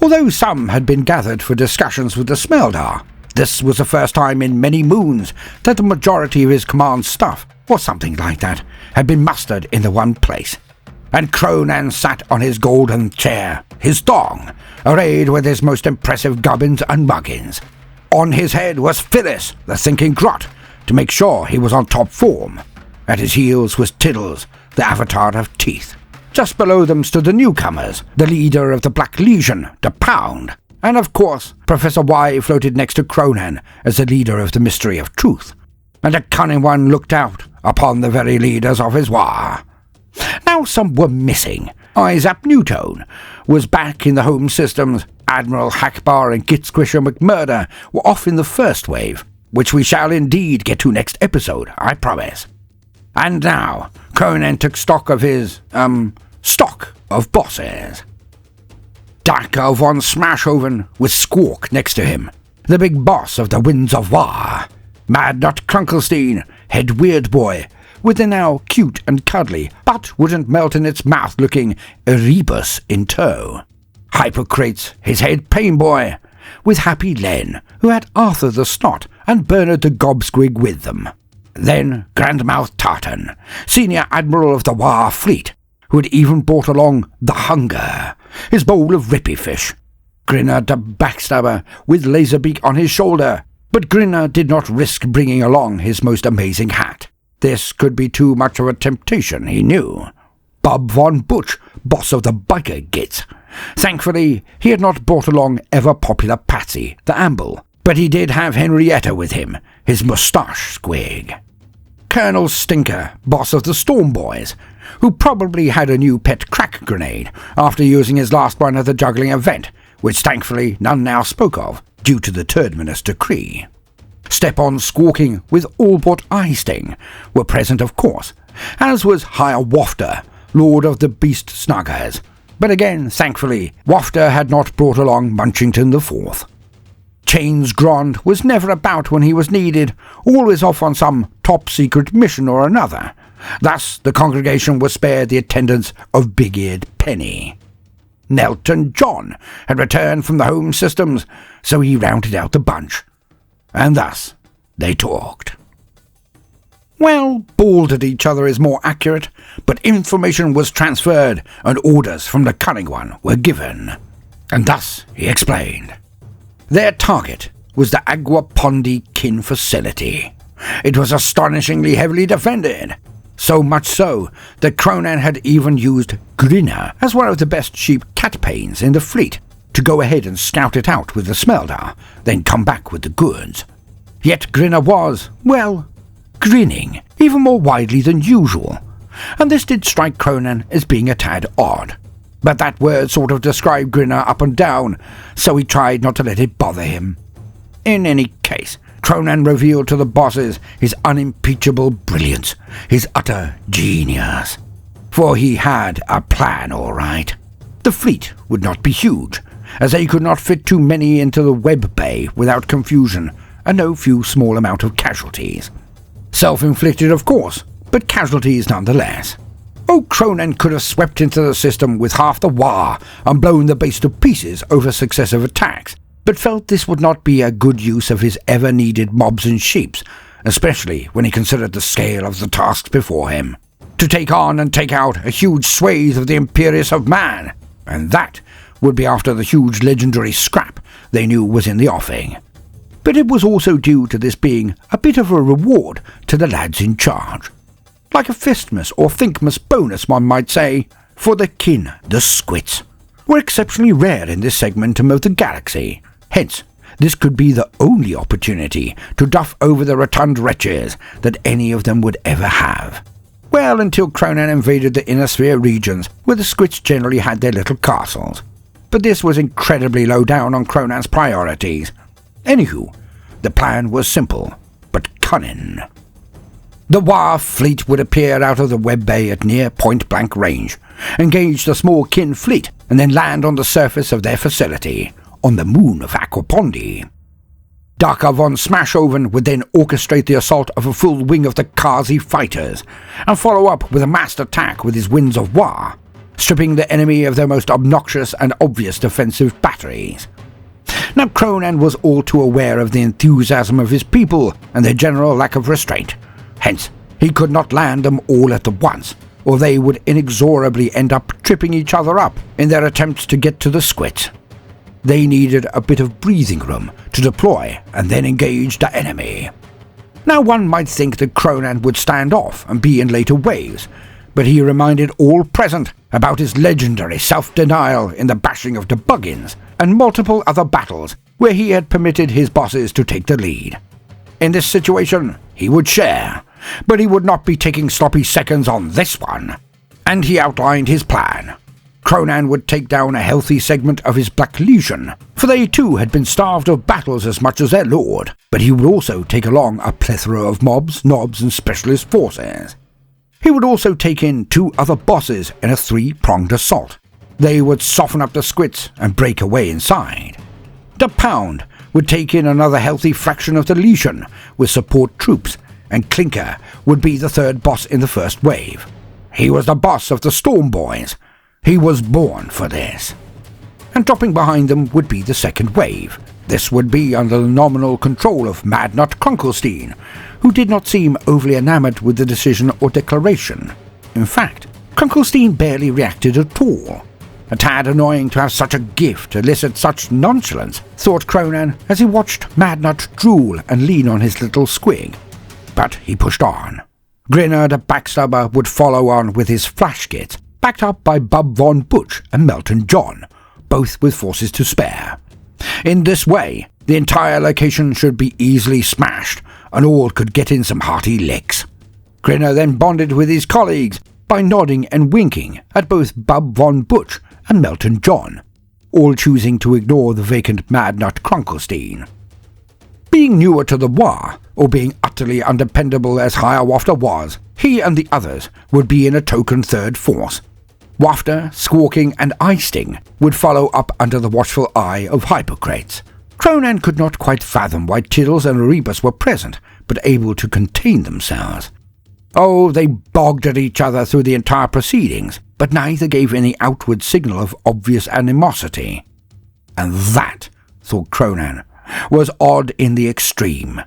Although some had been gathered for discussions with the Smeldar, This was the first time in many moons that the majority of his command staff, or something like that, had been mustered in the one place. And Kronan sat on his golden chair, his thong, arrayed with his most impressive gubbins and muggins. On his head was Phyllis, the thinking grot, to make sure he was on top form. At his heels was Tiddles, the avatar of teeth. Just below them stood the newcomers, the leader of the Black Legion, the Pound. And of course, Professor Waaagh floated next to Kronan as the leader of the Mystery of Truth. And the Cunning One looked out upon the very leaders of his Waaagh. Now some were missing. Isaac Newtone was back in the home systems. Admiral Hackbar and Git Squisher McMurder were off in the first wave, which we shall indeed get to next episode, I promise. And now, Kronan took stock of his, stock of bosses. Daka von Smashoven with Squawk next to him, the big boss of the Winds of Waaagh. Mad Nut Krunkelstein, head weird boy, with the now cute and cuddly, but wouldn't melt in its mouth looking Erebus in tow. Hypocrates, his head pain boy, with Happy Len, who had Arthur the Snot and Bernard the Gobsquig with them. Then Grandmouth Tartan, senior admiral of the Waaagh fleet, who had even brought along the Hunger, his bowl of rippy fish. Grinner the Backstabber, with Laserbeak on his shoulder, but Grinner did not risk bringing along his most amazing hat. This could be too much of a temptation, he knew. Bob von Butch, boss of the Biker Gits. Thankfully, he had not brought along ever-popular Patsy, the Amble, but he did have Henrietta with him, his moustache squig. Colonel Stinker, boss of the Storm Boys, who probably had a new pet crack grenade after using his last one at the juggling event, which thankfully none now spoke of, due to the TURDMINUS Decree. Step-on Squawking with all but Eye Sting were present, of course, as was Higher Wafter, Lord of the Beast Snuggers. But again, thankfully, Wafter had not brought along Munchington IV. Chains Grand was never about when he was needed, always off on some top-secret mission or another. Thus, the congregation was spared the attendance of Big-Eared Penny. Nelton John had returned from the home systems, so he rounded out the bunch. And thus, they talked. Well, bawled at each other is more accurate, but information was transferred and orders from the Cunning One were given. And thus he explained. Their target was the Aguapondi Kin facility. It was astonishingly heavily defended, so much so that Kronan had even used Grinner as one of the best sheep catpains in the fleet to go ahead and scout it out with the Smeldar, then come back with the goods. Yet Grinner was, well, grinning, even more widely than usual, and this did strike Kronan as being a tad odd. But that word sort of described Grinner up and down, so he tried not to let it bother him. In any case, Kronan revealed to the bosses his unimpeachable brilliance, his utter genius. For he had a plan, all right. The fleet would not be huge, as they could not fit too many into the web bay without confusion, and no few small amount of casualties. Self-inflicted, of course, but casualties nonetheless. Oh, Kronan could have swept into the system with half the Waaagh and blown the base to pieces over successive attacks, but felt this would not be a good use of his ever-needed mobs and sheeps, especially when he considered the scale of the tasks before him. To take on and take out a huge swathe of the Imperius of Man, and that would be after the huge legendary scrap they knew was in the offing. But it was also due to this being a bit of a reward to the lads in charge. Like a Fistmas or Thinkmas bonus, one might say, for the kin, the squits, were exceptionally rare in this segmentum of the galaxy. Hence, this could be the only opportunity to duff over the rotund wretches that any of them would ever have. Well, until Kronan invaded the inner sphere regions, where the squits generally had their little castles. But this was incredibly low down on Kronan's priorities. Anywho, the plan was simple, but cunning. The Waaagh fleet would appear out of the web bay at near point-blank range, engage the small kin fleet, and then land on the surface of their facility, on the moon of Aquapondi. Daka von Smashoven would then orchestrate the assault of a full wing of the Kazi fighters, and follow up with a massed attack with his Winds of Waaagh, stripping the enemy of their most obnoxious and obvious defensive batteries. Now Kronan was all too aware of the enthusiasm of his people and their general lack of restraint. Hence, he could not land them all at once, or they would inexorably end up tripping each other up in their attempts to get to the squits. They needed a bit of breathing room to deploy and then engage the enemy. Now one might think that Kronan would stand off and be in later waves, but he reminded all present about his legendary self-denial in the bashing of the Buggins and multiple other battles where he had permitted his bosses to take the lead. In this situation, he would share, but he would not be taking sloppy seconds on this one. And he outlined his plan. Kronan would take down a healthy segment of his Black Legion, for they too had been starved of battles as much as their lord, but he would also take along a plethora of mobs, nobs and specialist forces. He would also take in 2 other bosses in a 3-pronged assault. They would soften up the squits and break away inside. The Pound would take in another healthy fraction of the Legion with support troops, and Clinker would be the 3rd boss in the first wave. He was the boss of the Storm Boys. He was born for this. And dropping behind them would be the 2nd wave. This would be under the nominal control of Madnut Krunkelstein, who did not seem overly enamored with the decision or declaration. In fact, Krunkelstein barely reacted at all. A tad annoying to have such a gift elicit such nonchalance, thought Kronan as he watched Madnut drool and lean on his little squig. But he pushed on. Grinner the Backstabber would follow on with his flash kits, backed up by Bub Von Butch and Melton John, both with forces to spare. In this way, the entire location should be easily smashed, and all could get in some hearty licks. Grinner then bonded with his colleagues by nodding and winking at both Bub Von Butch and Melton John, all choosing to ignore the vacant Madnut Krunkelstein. Being newer to the Waaagh, or being utterly undependable as Hiawatha was, he and the others would be in a token 3rd force. Wafter, Squawking and Eye-Sting would follow up under the watchful eye of Hippocrates. Kronan could not quite fathom why Tiddles and Erebus were present, but able to contain themselves. Oh, they bogged at each other through the entire proceedings, but neither gave any outward signal of obvious animosity. And that, thought Kronan, was odd in the extreme.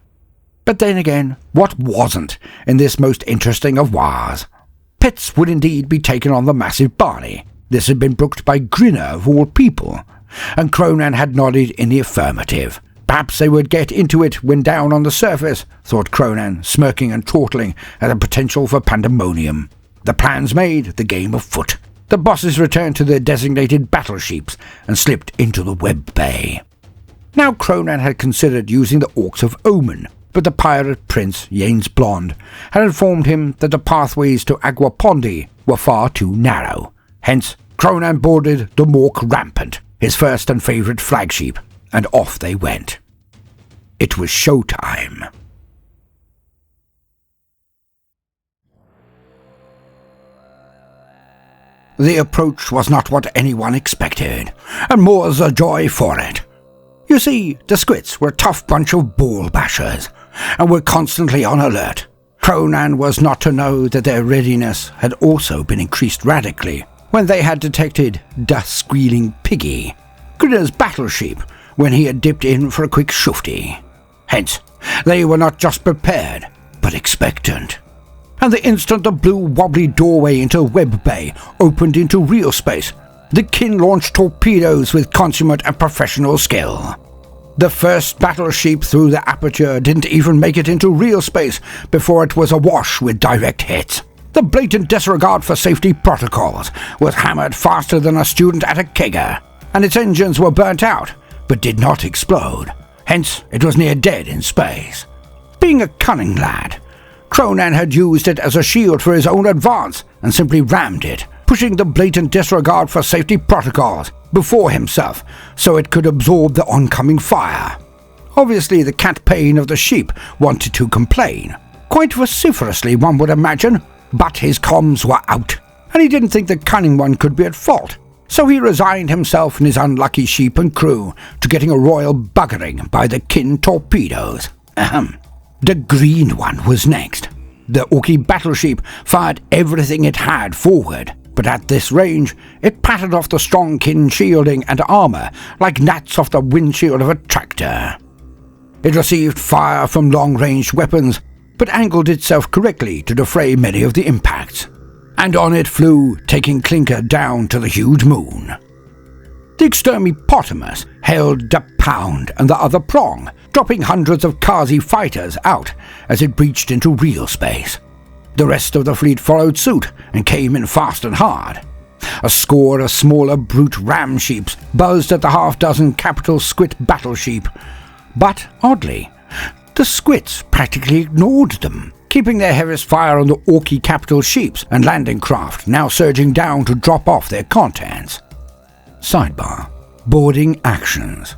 But then again, what wasn't in this most interesting of Waaghs? Pets would indeed be taken on the massive Barney. This had been booked by Grinner of all people, and Kronan had nodded in the affirmative. Perhaps they would get into it when down on the surface, thought Kronan, smirking and chortling at the potential for pandemonium. The plans made, the game afoot. The bosses returned to their designated battleships and slipped into the web bay. Now Kronan had considered using the Orcs of Omen, but the pirate prince, Yanes Blonde, had informed him that the pathways to Aguapondi were far too narrow. Hence, Kronan boarded the Mork Rampant, his first and favourite flagship, and off they went. It was showtime. The approach was not what anyone expected, and more's the joy for it. You see, the Squits were a tough bunch of ball bashers, and were constantly on alert. Kronan was not to know that their readiness had also been increased radically when they had detected the Squealing Piggy, Grinner's battleship, when he had dipped in for a quick shufty. Hence, they were not just prepared, but expectant. And the instant the blue wobbly doorway into Web Bay opened into real space, the kin launched torpedoes with consummate and professional skill. The first battleship through the aperture didn't even make it into real space before it was awash with direct hits. The blatant disregard for safety protocols was hammered faster than a student at a kegger, and its engines were burnt out, but did not explode. Hence, it was near dead in space. Being a cunning lad, Kronan had used it as a shield for his own advance and simply rammed it, pushing the blatant disregard for safety protocols before himself so it could absorb the oncoming fire. Obviously, the cat pain of the sheep wanted to complain, quite vociferously one would imagine, but his comms were out, and he didn't think the cunning one could be at fault, so he resigned himself and his unlucky sheep and crew to getting a royal buggering by the kin torpedoes. The green one was next. The Orky battleship fired everything it had forward, but at this range it pattered off the strong kin shielding and armour like gnats off the windshield of a tractor. It received fire from long-range weapons, but angled itself correctly to defray many of the impacts, and on it flew, taking Clinker down to the huge moon. The extermitopotamus held the pound and the other prong, dropping hundreds of Kazi fighters out as it breached into real space. The rest of the fleet followed suit and came in fast and hard. A score of smaller brute ram sheeps buzzed at the half-dozen capital squit battle sheep, but oddly, the squits practically ignored them, keeping their heaviest fire on the orky capital sheeps and landing craft now surging down to drop off their contents. Sidebar: boarding actions.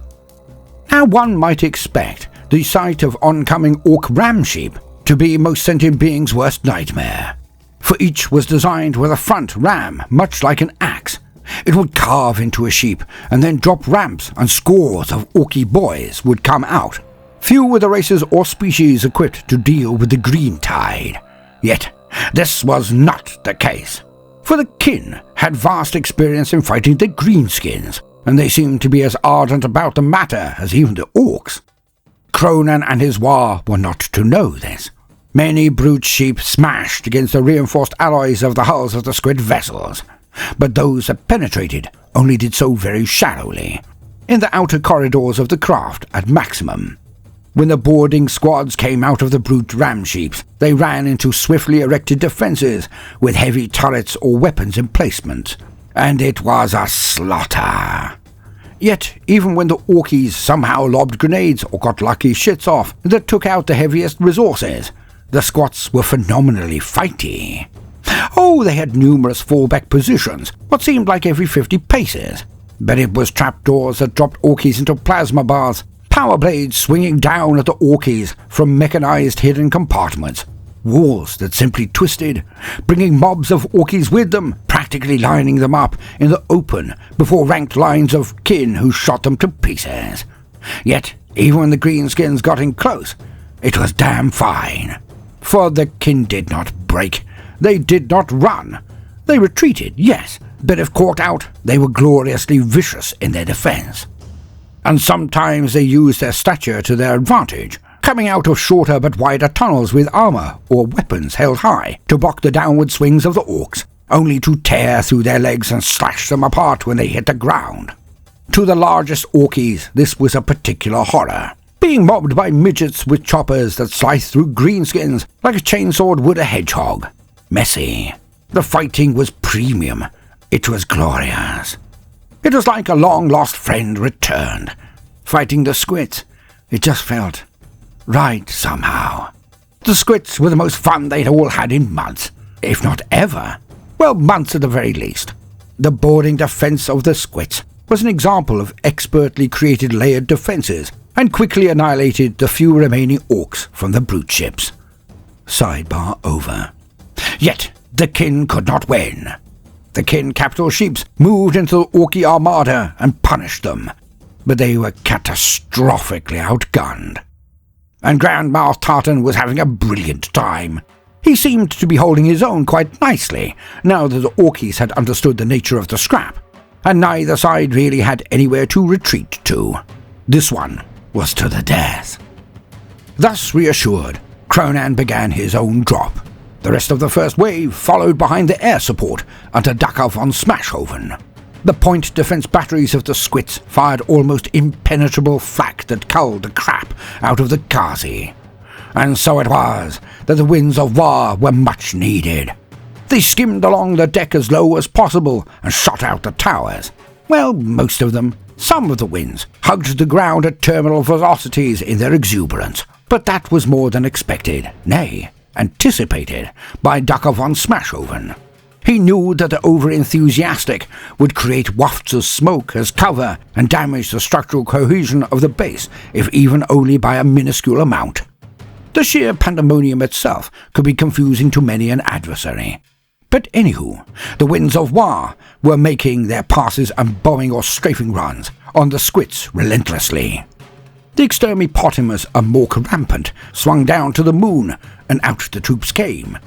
Now one might expect the sight of oncoming orc ram sheep to be most sentient beings' worst nightmare, for each was designed with a front ram much like an axe. It would carve into a sheep and then drop ramps, and scores of orky boys would come out. Few were the races or species equipped to deal with the green tide. Yet this was not the case, for the kin had vast experience in fighting the greenskins, and they seemed to be as ardent about the matter as even the orcs. Kronan and his Waaagh were not to know this. Many brute sheep smashed against the reinforced alloys of the hulls of the squid vessels, but those that penetrated only did so very shallowly, in the outer corridors of the craft at maximum. When the boarding squads came out of the brute ram sheeps, they ran into swiftly erected defences with heavy turrets or weapons emplacement, and it was a slaughter. Yet, even when the orkies somehow lobbed grenades or got lucky shits off that took out the heaviest resources, the squats were phenomenally fighty. Oh, they had numerous fallback positions, what seemed like every 50 paces, but it was trapdoors that dropped orkies into plasma bars, power blades swinging down at the orkies from mechanized hidden compartments, walls that simply twisted, bringing mobs of orkies with them, practically lining them up in the open before ranked lines of kin who shot them to pieces. Yet, even when the greenskins got in close, it was damn fine. For the kin did not break, they did not run. They retreated, yes, but if caught out, they were gloriously vicious in their defense. And sometimes they used their stature to their advantage, coming out of shorter but wider tunnels with armor or weapons held high to block the downward swings of the orcs, only to tear through their legs and slash them apart when they hit the ground. To the largest orkies, this was a particular horror, being mobbed by midgets with choppers that sliced through greenskins like a chainsawed would a hedgehog. Messy. The fighting was premium. It was glorious. It was like a long-lost friend returned. Fighting the squits, it just felt right somehow. The squits were the most fun they'd all had in months, if not ever. Well, months at the very least. The boarding defense of the squits was an example of expertly created layered defenses, and quickly annihilated the few remaining orcs from the brute ships. Sidebar over. Yet the kin could not win. The kin capital sheeps moved into the orky armada and punished them, but they were catastrophically outgunned. And Grand Mouse Tartan was having a brilliant time. He seemed to be holding his own quite nicely, now that the orkies had understood the nature of the scrap, and neither side really had anywhere to retreat to. This one was to the death. Thus reassured, Kronan began his own drop. The rest of the first wave followed behind the air support under Dakar von Smashhoven. The point defense batteries of the squits fired almost impenetrable flak that culled the crap out of the Kazi. And so it was that the winds of Waaagh were much needed. They skimmed along the deck as low as possible and shot out the towers. Well, most of them. Some of the winds hugged the ground at terminal velocities in their exuberance, but that was more than expected, nay, anticipated by Dakar von Smashhoven. He knew that the over-enthusiastic would create wafts of smoke as cover and damage the structural cohesion of the base, if even only by a minuscule amount. The sheer pandemonium itself could be confusing to many an adversary. But anywho, the winds of Waaagh were making their passes and bombing or strafing runs on the squits relentlessly. The extermitopotamus, a mork rampant, swung down to the moon, and out the troops came.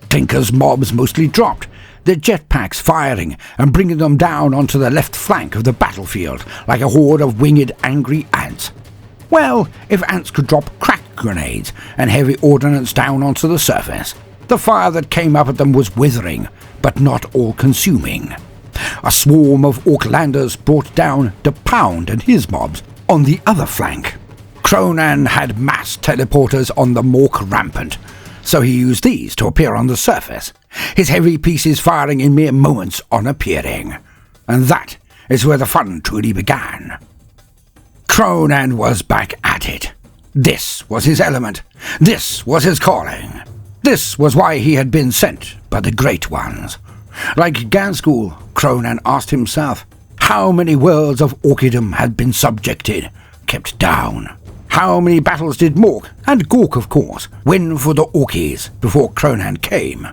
Clinker's mobs mostly dropped, their jetpacks firing and bringing them down onto the left flank of the battlefield like a horde of winged angry ants. Well, if ants could drop crack grenades and heavy ordnance down onto the surface, the fire that came up at them was withering, but not all-consuming. A swarm of Orklanders brought down the Pound and his mobs on the other flank. Kronan had mass teleporters on the Mork rampant, so he used these to appear on the surface, his heavy pieces firing in mere moments on appearing. And that is where the fun truly began. Kronan was back at it. This was his element. This was his calling. This was why he had been sent by the Great Ones. Like Ganskool, Kronan asked himself how many worlds of Orkidom had been subjected, kept down. How many battles did Mork, and Gork of course, win for the Orkies before Kronan came?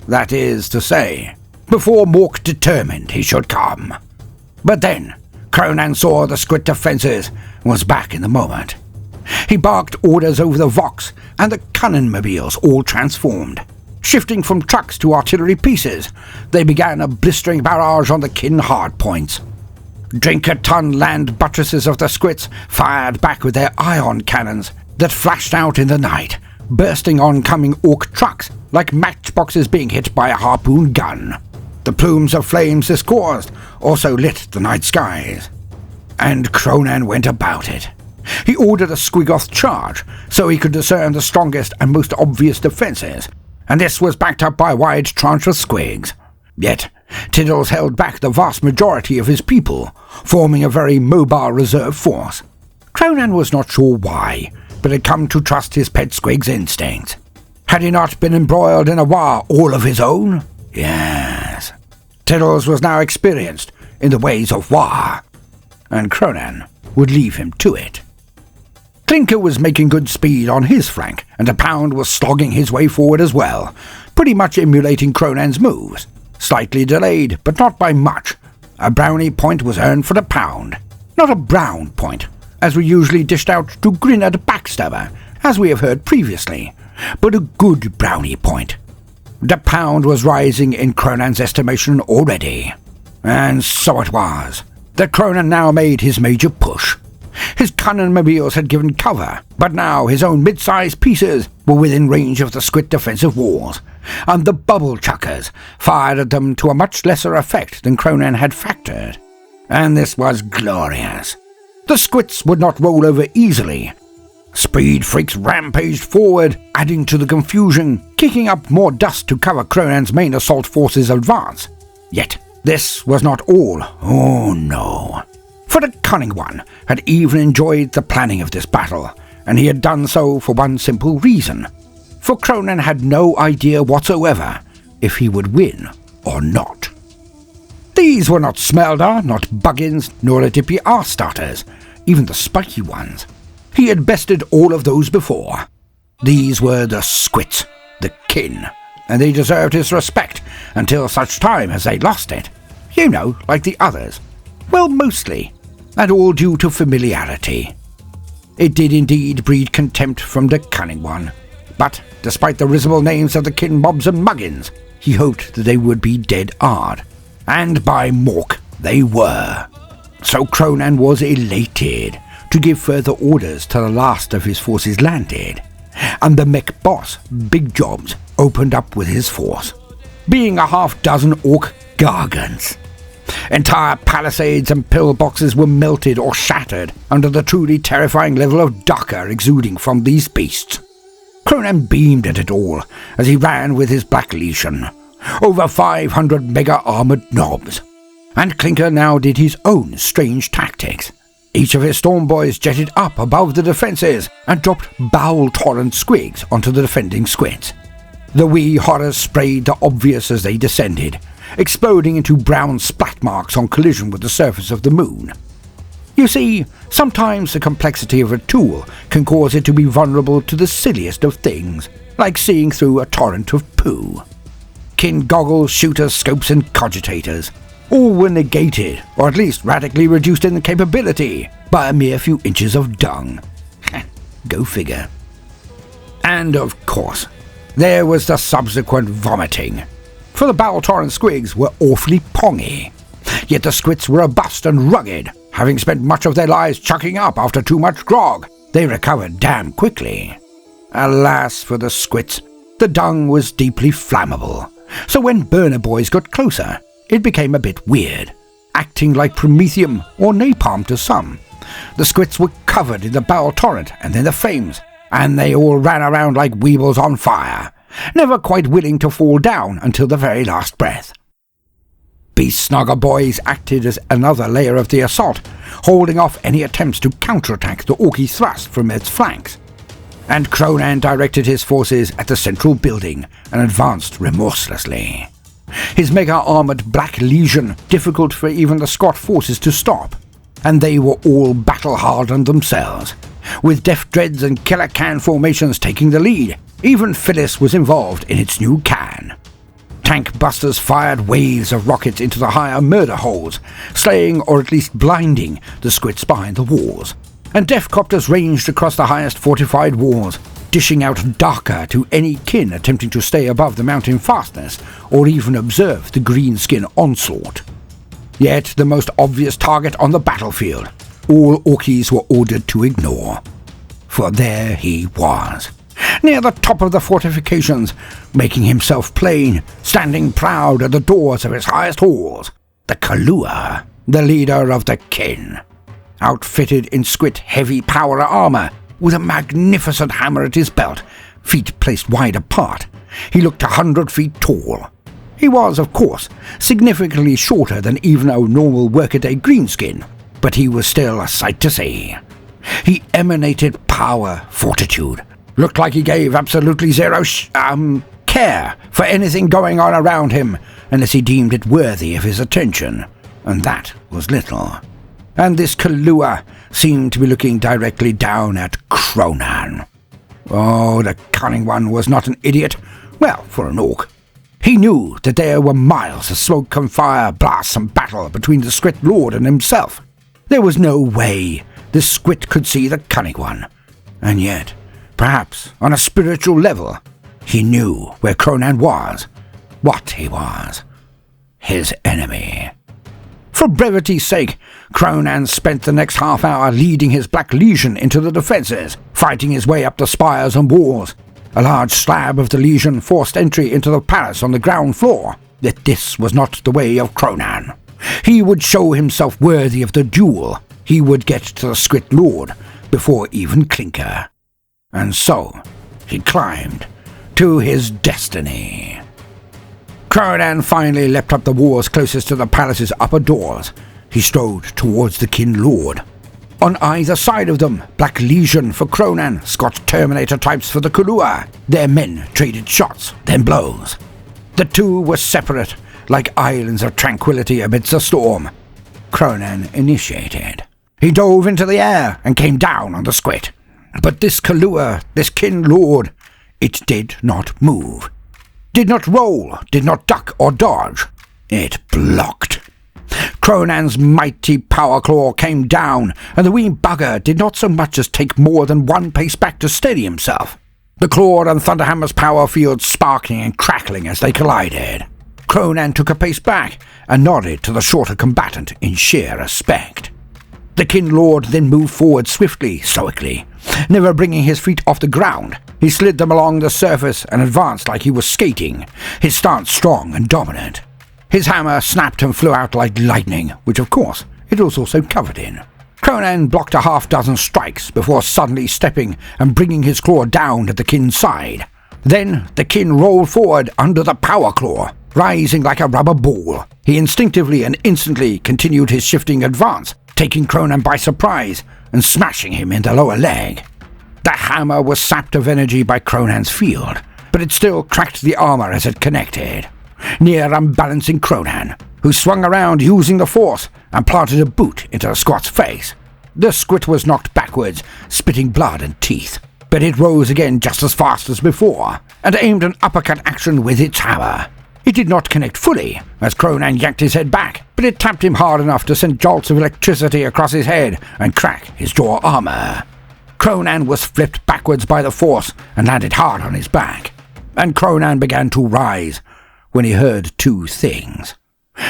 That is to say, before Mork determined he should come. But then, Kronan saw the Skrit defences and was back in the moment. He barked orders over the Vox, and the Cannonmobiles all transformed. Shifting from trucks to artillery pieces, they began a blistering barrage on the kin hardpoints. Drink-a-ton land buttresses of the Skrits fired back with their ion cannons that flashed out in the night, bursting oncoming Ork trucks like matchboxes being hit by a harpoon gun. The plumes of flames this caused also lit the night skies. And Kronan went about it. He ordered a Squiggoth charge so he could discern the strongest and most obvious defences, and this was backed up by a wide tranche of Squigs. Yet, Tiddles held back the vast majority of his people, forming a very mobile reserve force. Kronan was not sure why, but had come to trust his pet Squig's instincts. Had he not been embroiled in a war all of his own? Yes. Tiddles was now experienced in the ways of war, and Kronan would leave him to it. Clinker was making good speed on his flank, and the Pound was slogging his way forward as well, pretty much emulating Kronan's moves. Slightly delayed, but not by much. A brownie point was earned for the Pound. Not a brown point, as we usually dished out to grin at a backstabber, as we have heard previously, but a good brownie point. The Pound was rising in Kronan's estimation already. And so it was that Kronan now made his major push. His Cannonmobiles had given cover, but now his own mid-sized pieces were within range of the Skrit defensive walls, and the bubble chuckers fired at them to a much lesser effect than Kronan had factored. And this was glorious. The Skrits would not roll over easily. Speed freaks rampaged forward, adding to the confusion, kicking up more dust to cover Kronan's main assault force's advance. Yet this was not all. Oh no. For the Cunning One had even enjoyed the planning of this battle, and he had done so for one simple reason. For Kronan had no idea whatsoever if he would win or not. These were not Smeldar, not Buggins, nor the Dippy R-starters, even the spiky ones. He had bested all of those before. These were the Skrits, the kin, and they deserved his respect until such time as they lost it. You know, like the others. Well, mostly, and all due to familiarity. It did indeed breed contempt from the Cunning One, but despite the risible names of the kin mobs and muggins, he hoped that they would be dead hard. And by Mork, they were. So Kronan was elated to give further orders till the last of his forces landed, and the mech boss, Big Jobs, opened up with his force, being a half-dozen orc gargants. Entire palisades and pillboxes were melted or shattered under the truly terrifying level of dukkha exuding from these beasts. Kronan beamed at it all as he ran with his Black Legion, over 500 mega-armoured knobs, and Clinker now did his own strange tactics. Each of his storm boys jetted up above the defences and dropped bowel-torrent squigs onto the defending squids. The wee horrors sprayed the obvious as they descended, exploding into brown splat marks on collision with the surface of the moon. You see, sometimes the complexity of a tool can cause it to be vulnerable to the silliest of things, like seeing through a torrent of poo. Kin goggles, shooters, scopes and cogitators all were negated, or at least radically reduced in capability, by a mere few inches of dung. Go figure. And of course, there was the subsequent vomiting. for the Baldermort squigs were awfully pongy. Yet the squits were robust and rugged. Having spent much of their lives chucking up after too much grog, they recovered damn quickly. Alas for the squits, the dung was deeply flammable, so when burner boys got closer, it became a bit weird, acting like promethium or napalm to some. The squits were covered in the bowel torrent and then the flames, and they all ran around like weevils on fire, never quite willing to fall down until the very last breath. Beast Snogger boys acted as another layer of the assault, holding off any attempts to counterattack the Orky thrust from its flanks. And Kronan directed his forces at the central building and advanced remorselessly. His mega-armoured Black Legion difficult for even the Scot forces to stop, and they were all battle-hardened themselves, with Def Dreads and Killer Can formations taking the lead. Even Phyllis was involved in its new can. Tank busters fired waves of rockets into the higher murder holes, slaying or at least blinding the squits behind the walls, and Defcopters ranged across the highest fortified walls, dishing out darker to any kin attempting to stay above the mountain fastness or even observe the greenskin onslaught. Yet the most obvious target on the battlefield, all Orkies were ordered to ignore. For there he was, near the top of the fortifications, making himself plain, standing proud at the doors of his highest halls, the Kahlua, the leader of the kin. Outfitted in squit heavy power armour, with a magnificent hammer at his belt, feet placed wide apart, he looked 100 feet tall. He was, of course, significantly shorter than even a normal workaday greenskin, but he was still a sight to see. He emanated power, fortitude, looked like he gave absolutely zero care for anything going on around him, unless he deemed it worthy of his attention, and that was little. And this Kahlua seemed to be looking directly down at Kronan. Oh, the cunning one was not an idiot. Well, for an orc. He knew that there were miles of smoke and fire, blasts and battle between the Squit Lord and himself. There was no way the Squit could see the cunning one. And yet, perhaps on a spiritual level, he knew where Kronan was, what he was. His enemy. For brevity's sake, Kronan spent the next half hour leading his Black Legion into the defences, fighting his way up the spires and walls. A large slab of the Legion forced entry into the palace on the ground floor, yet this was not the way of Kronan. He would show himself worthy of the duel. He would get to the Squit Lord before even Clinker. And so he climbed to his destiny. Kronan finally leapt up the walls closest to the palace's upper doors. He strode towards the Kin Lord. On either side of them, Black Legion for Kronan, Scotch Terminator types for the Kahlua. Their men traded shots, then blows. The two were separate, like islands of tranquility amidst a storm. Kronan initiated. He dove into the air and came down on the Squit. But this Kahlua, this Kin Lord, it did not move. Did not roll, did not duck or dodge. It blocked. Kronan's mighty power claw came down, and the wee bugger did not so much as take more than one pace back to steady himself. The claw and Thunderhammer's power fields sparkling and crackling as they collided. Kronan took a pace back and nodded to the shorter combatant in sheer respect. The Kin Lord then moved forward swiftly, stoically, never bringing his feet off the ground. He slid them along the surface and advanced like he was skating, his stance strong and dominant. His hammer snapped and flew out like lightning, which of course it was also covered in. Kronan blocked a half-dozen strikes before suddenly stepping and bringing his claw down at the Kin's side. Then the Kin rolled forward under the power claw, rising like a rubber ball. He instinctively and instantly continued his shifting advance, taking Kronan by surprise and smashing him in the lower leg. The hammer was sapped of energy by Kronan's field, but it still cracked the armor as it connected, near unbalancing Kronan, who swung around using the force and planted a boot into the Squat's face. The Squit was knocked backwards, spitting blood and teeth, but it rose again just as fast as before, and aimed an uppercut action with its hammer. It did not connect fully, as Kronan yanked his head back, but it tapped him hard enough to send jolts of electricity across his head and crack his jaw armor. Kronan was flipped backwards by the force and landed hard on his back, and Kronan began to rise, when he heard two things.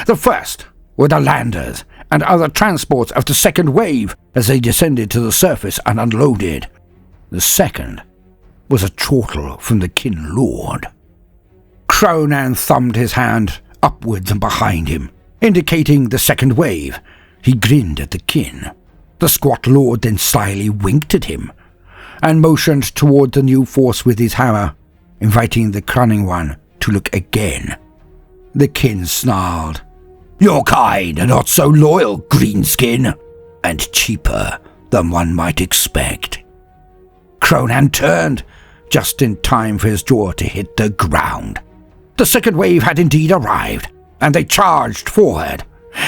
The first were the landers and other transports of the second wave as they descended to the surface and unloaded. The second was a chortle from the kin lord. Kronan thumbed his hand upwards and behind him, indicating the second wave. He grinned at the kin. The squat lord then slyly winked at him, and motioned toward the new force with his hammer, inviting the cunning one to look again. The kin snarled, "Your kind are not so loyal, greenskin, and cheaper than one might expect." Kronan turned, just in time for his jaw to hit the ground. The second wave had indeed arrived, and they charged forward.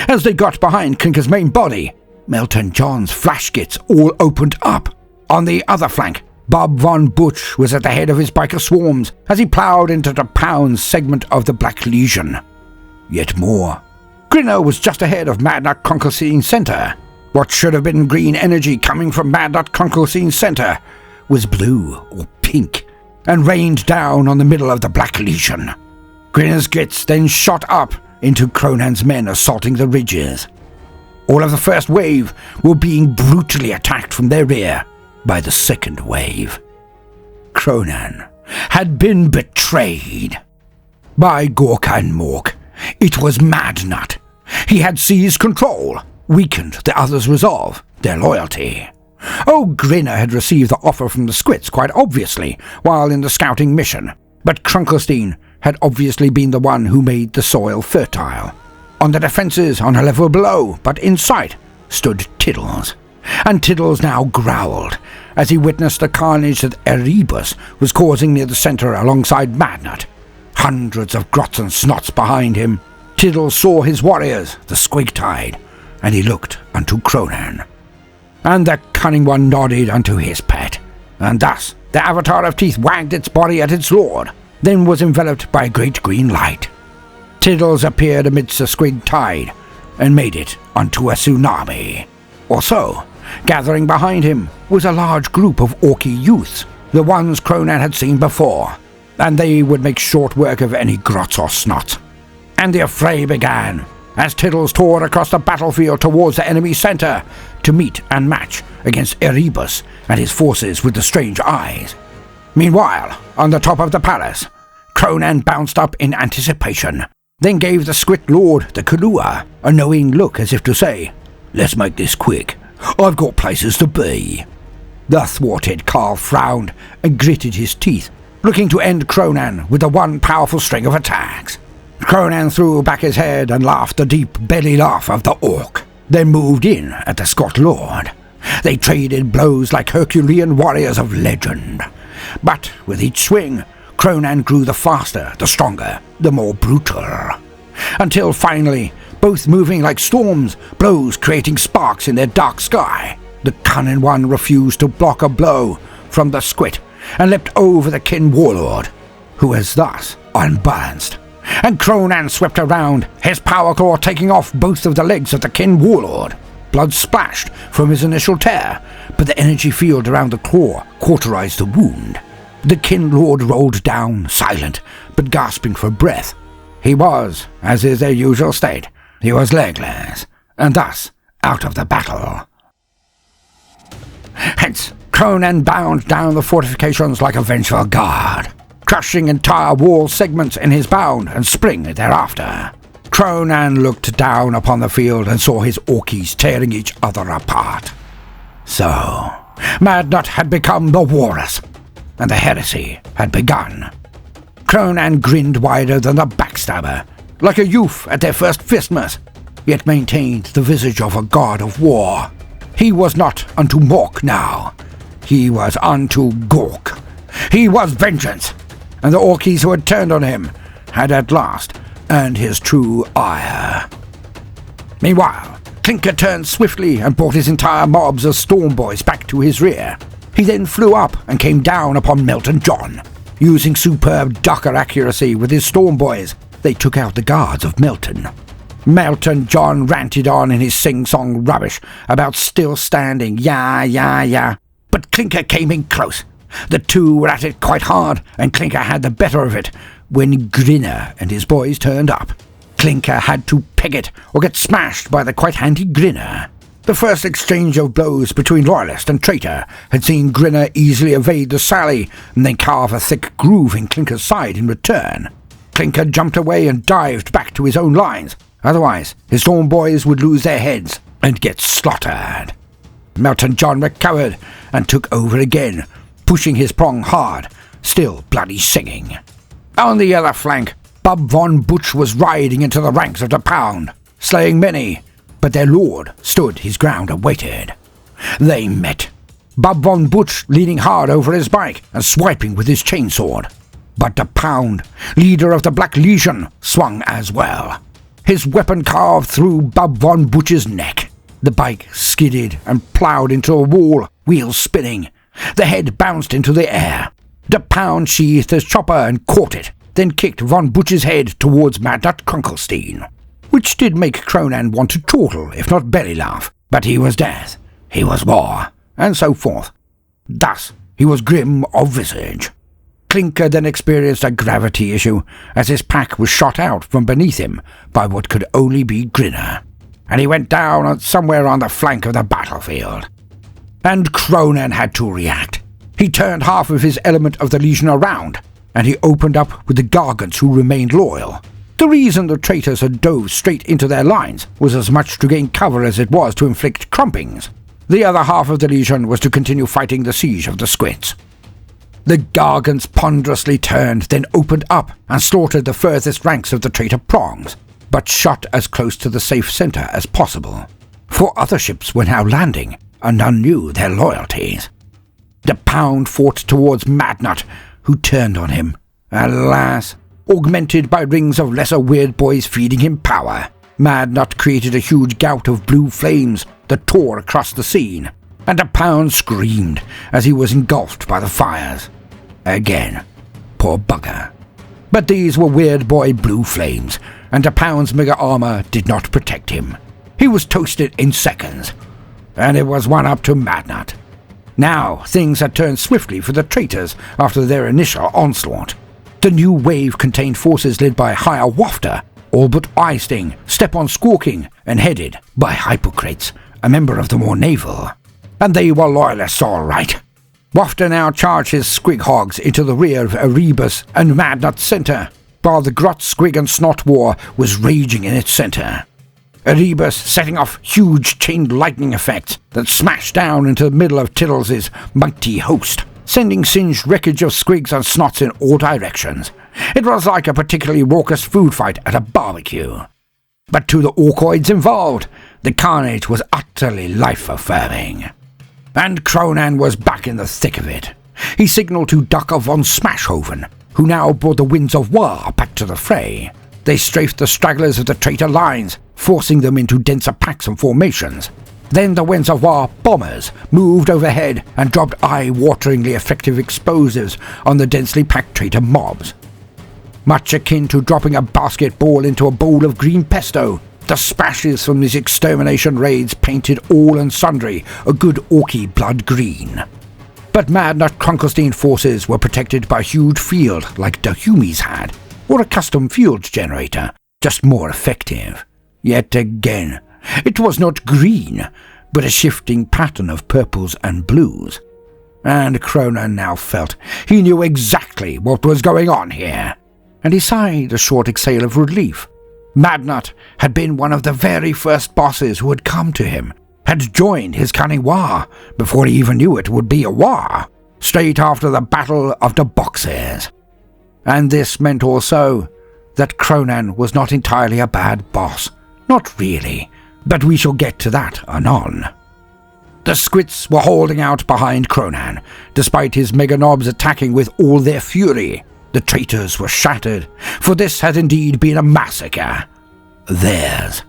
As they got behind Clinker's main body, Melton John's flash kits all opened up. On the other flank, Bob Von Butch was at the head of his biker swarms as he ploughed into the pound segment of the Black Legion. Yet more. Grinner was just ahead of Mad Nut Conquercine Center. What should have been green energy coming from Mad Nut Conquercine Center was blue or pink and rained down on the middle of the Black Legion. Grinner's kits then shot up into Kronan's men assaulting the ridges. All of the first wave were being brutally attacked from their rear by the second wave. Kronan had been betrayed. By Gork and Mork, it was Mad Nut. He had seized control, weakened the others' resolve, their loyalty. Oh, Grinner had received the offer from the Squits quite obviously while in the scouting mission, but Krunkelstein had obviously been the one who made the soil fertile. On the defences on a level below, but in sight, stood Tiddles. And Tiddles now growled as he witnessed the carnage that Erebus was causing near the centre alongside Madnut. Hundreds of grots and snots behind him, Tiddles saw his warriors, the Squigtide, and he looked unto Kronan. And the cunning one nodded unto his pet, and thus the avatar of teeth wagged its body at its lord, then was enveloped by a great green light. Tiddles appeared amidst the squig tide, and made it onto a tsunami. Or so. Gathering behind him was a large group of Orky youths, the ones Kronan had seen before, and they would make short work of any grots or snot. And the affray began, as Tiddles tore across the battlefield towards the enemy centre, to meet and match against Erebus and his forces with the strange eyes. Meanwhile, on the top of the palace, Kronan bounced up in anticipation, then gave the Squit Lord, the Kalua, a knowing look as if to say, "Let's make this quick. I've got places to be." The thwarted Carl frowned and gritted his teeth, looking to end Kronan with the one powerful string of attacks. Kronan threw back his head and laughed the deep belly laugh of the orc, then moved in at the Scot Lord. They traded blows like Herculean warriors of legend. But with each swing, Kronan grew the faster, the stronger, the more brutal. Until finally, both moving like storms, blows creating sparks in their dark sky, the cunning one refused to block a blow from the Squit and leapt over the kin warlord, who was thus unbalanced. And Kronan swept around, his power claw taking off both of the legs of the kin warlord. Blood splashed from his initial tear, but the energy field around the claw cauterized the wound. The kin lord rolled down, silent, but gasping for breath. He was, as is their usual state, he was legless, and thus out of the battle. Hence, Kronan bound down the fortifications like a vengeful guard, crushing entire wall segments in his bound and spring thereafter. Kronan looked down upon the field and saw his Orkies tearing each other apart. So, Madnut had become the walrus, and the heresy had begun. Kronan grinned wider than the backstabber, like a youth at their first Fistmas, yet maintained the visage of a god of war. He was not unto Mork now. He was unto Gork. He was vengeance, and the Orkies who had turned on him had at last earned his true ire. Meanwhile, Clinker turned swiftly and brought his entire mobs of storm boys back to his rear. He then flew up and came down upon Melton John. Using superb ducker accuracy with his storm boys, they took out the guards of Melton. Melton John ranted on in his sing-song rubbish about still standing, yeah. But Clinker came in close, The two were at it quite hard, and Clinker had the better of it when Grinner and his boys turned up. Clinker had to peg it or get smashed by the quite handy Grinner. The first exchange of blows between Loyalist and traitor had seen Grinner easily evade the sally and then carve a thick groove in Clinker's side in return. Clinker jumped away and dived back to his own lines. Otherwise, his Storm boys would lose their heads and get slaughtered. Melton John recovered and took over again, pushing his prong hard, still bloody singing. On the other flank, Bub von Butch was riding into the ranks of the Pound, slaying many, but their lord stood his ground and waited. They met, Bub von Butch leaning hard over his bike and swiping with his chainsword. But the Pound, leader of the Black Legion, swung as well. His weapon carved through Bub von Butch's neck. The bike skidded and ploughed into a wall, wheels spinning. The head bounced into the air. The Pound sheathed his chopper and caught it, then kicked von Butch's head towards Madnut Krunkelstein, which did make Kronan want to chortle, if not belly laugh. But he was death, he was war, and so forth. Thus, he was grim of visage. Clinker then experienced a gravity issue, as his pack was shot out from beneath him by what could only be Grinner, and he went down somewhere on the flank of the battlefield. And Kronan had to react. He turned half of his element of the Legion around, and he opened up with the Gargants who remained loyal. The reason the traitors had dove straight into their lines was as much to gain cover as it was to inflict crumpings. The other half of the Legion was to continue fighting the siege of the Squits. The Gargants ponderously turned, then opened up and slaughtered the furthest ranks of the traitor prongs, but shot as close to the safe centre as possible. For other ships were now landing, and none knew their loyalties. The Pound fought towards Madnut, who turned on him. Alas, augmented by rings of lesser weird boys feeding him power, Madnut created a huge gout of blue flames that tore across the scene, and the Pound screamed as he was engulfed by the fires. Again, poor bugger. But these were weird boy blue flames, and the Pound's mega armor did not protect him. He was toasted in seconds, and it was one up to Madnut. Now things had turned swiftly for the traitors after their initial onslaught. The new wave contained forces led by Higher Wafter, all but Eisting, Step-on Squawking, and headed by Hippocrates, a member of the more naval. And they were loyalists all right. Wafter now charged his squig hogs into the rear of Erebus and Madnut's centre, while the Grot, Squig and Snot war was raging in its centre. Erebus setting off huge chained lightning effects that smashed down into the middle of Tiddles' mighty host, sending singed wreckage of squigs and snots in all directions. It was like a particularly raucous food fight at a barbecue. But to the orcoids involved, the carnage was utterly life-affirming. And Kronan was back in the thick of it. He signalled to Ducker von Smashhoven, who now brought the winds of Waaagh back to the fray. They strafed the stragglers of the traitor lines, forcing them into denser packs and formations. Then the winds of Waaagh bombers moved overhead and dropped eye-wateringly effective explosives on the densely packed traitor mobs. Much akin to dropping a basketball into a bowl of green pesto, the splashes from these extermination raids painted all and sundry a good orky blood green. But Madnut Krunkelstein forces were protected by a huge field like the Humies had, or a custom field generator, just more effective. Yet again, it was not green, but a shifting pattern of purples and blues. And Kronan now felt he knew exactly what was going on here, and he sighed a short exhale of relief. Madnut had been one of the very first bosses who had come to him, had joined his cunning Waaagh before he even knew it would be a Waaagh, straight after the Battle of the Boxers. And this meant also that Kronan was not entirely a bad boss. Not really, but we shall get to that anon. The Squits were holding out behind Kronan, despite his meganobs attacking with all their fury. The traitors were shattered, for this had indeed been a massacre. Theirs.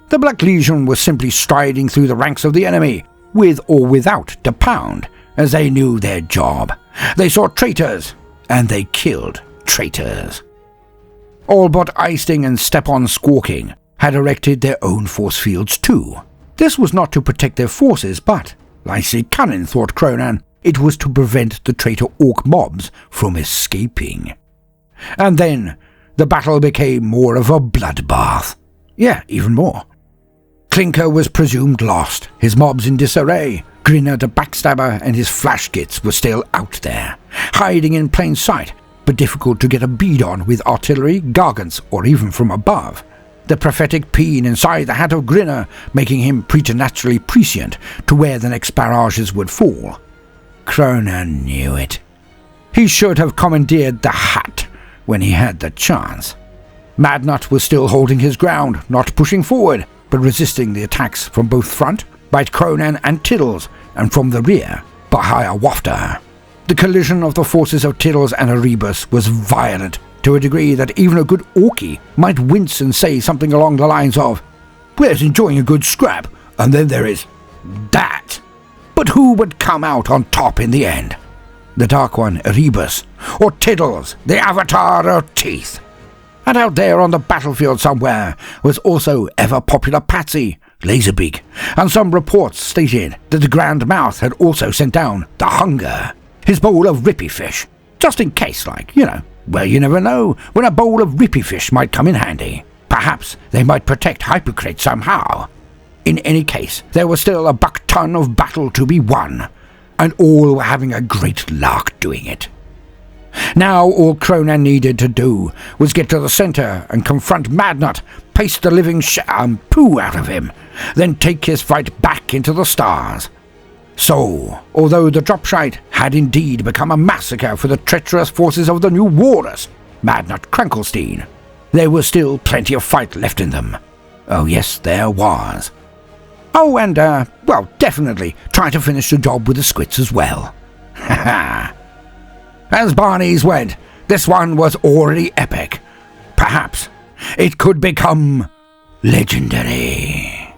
The Black Legion was simply striding through the ranks of the enemy, with or without the Pound, as they knew their job. They saw traitors, and they killed traitors. All but Eisting and Step-on Squawking had erected their own force fields too. This was not to protect their forces, but, Lysi Cunnin thought Kronan, It was to prevent the traitor orc mobs from escaping. And then the battle became more of a bloodbath. Yeah, even more. Clinker was presumed lost, his mobs in disarray. Grinner the Backstabber and his flash kits were still out there, hiding in plain sight, but difficult to get a bead on with artillery, gargants, or even from above. The prophetic peen inside the hat of Grinner making him preternaturally prescient to where the next barrages would fall. Kronan knew it. He should have commandeered the hat when he had the chance. Madnut was still holding his ground, not pushing forward, but resisting the attacks from both front, by Kronan and Tiddles, and from the rear, by Higher Wafter. The collision of the forces of Tiddles and Erebus was violent, to a degree that even a good Orkie might wince and say something along the lines of, "We're enjoying a good scrap, and then there is that." But who would come out on top in the end? The Dark One, Erebus, or Tiddles, the Avatar of Teeth? And out there on the battlefield somewhere was also ever-popular Patsy, Laserbeak, and some reports stated that the Grand Mouth had also sent down the Hunger, his bowl of rippy fish, just in case, well, you never know when a bowl of rippy fish might come in handy. Perhaps they might protect Hypocrite somehow. In any case, there was still a buck-ton of battle to be won, and all were having a great lark doing it. Now all Kronan needed to do was get to the centre and confront Madnut, paste the living poo out of him, then take his fight back into the stars. So, although the Dropshite had indeed become a massacre for the treacherous forces of the new Walrus, Madnut Crankelstein, there was still plenty of fight left in them. Oh yes, there was. Oh, and, definitely try to finish the job with the squits as well. Ha ha! As Barney's went, this one was already epic. Perhaps it could become legendary.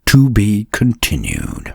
To be continued.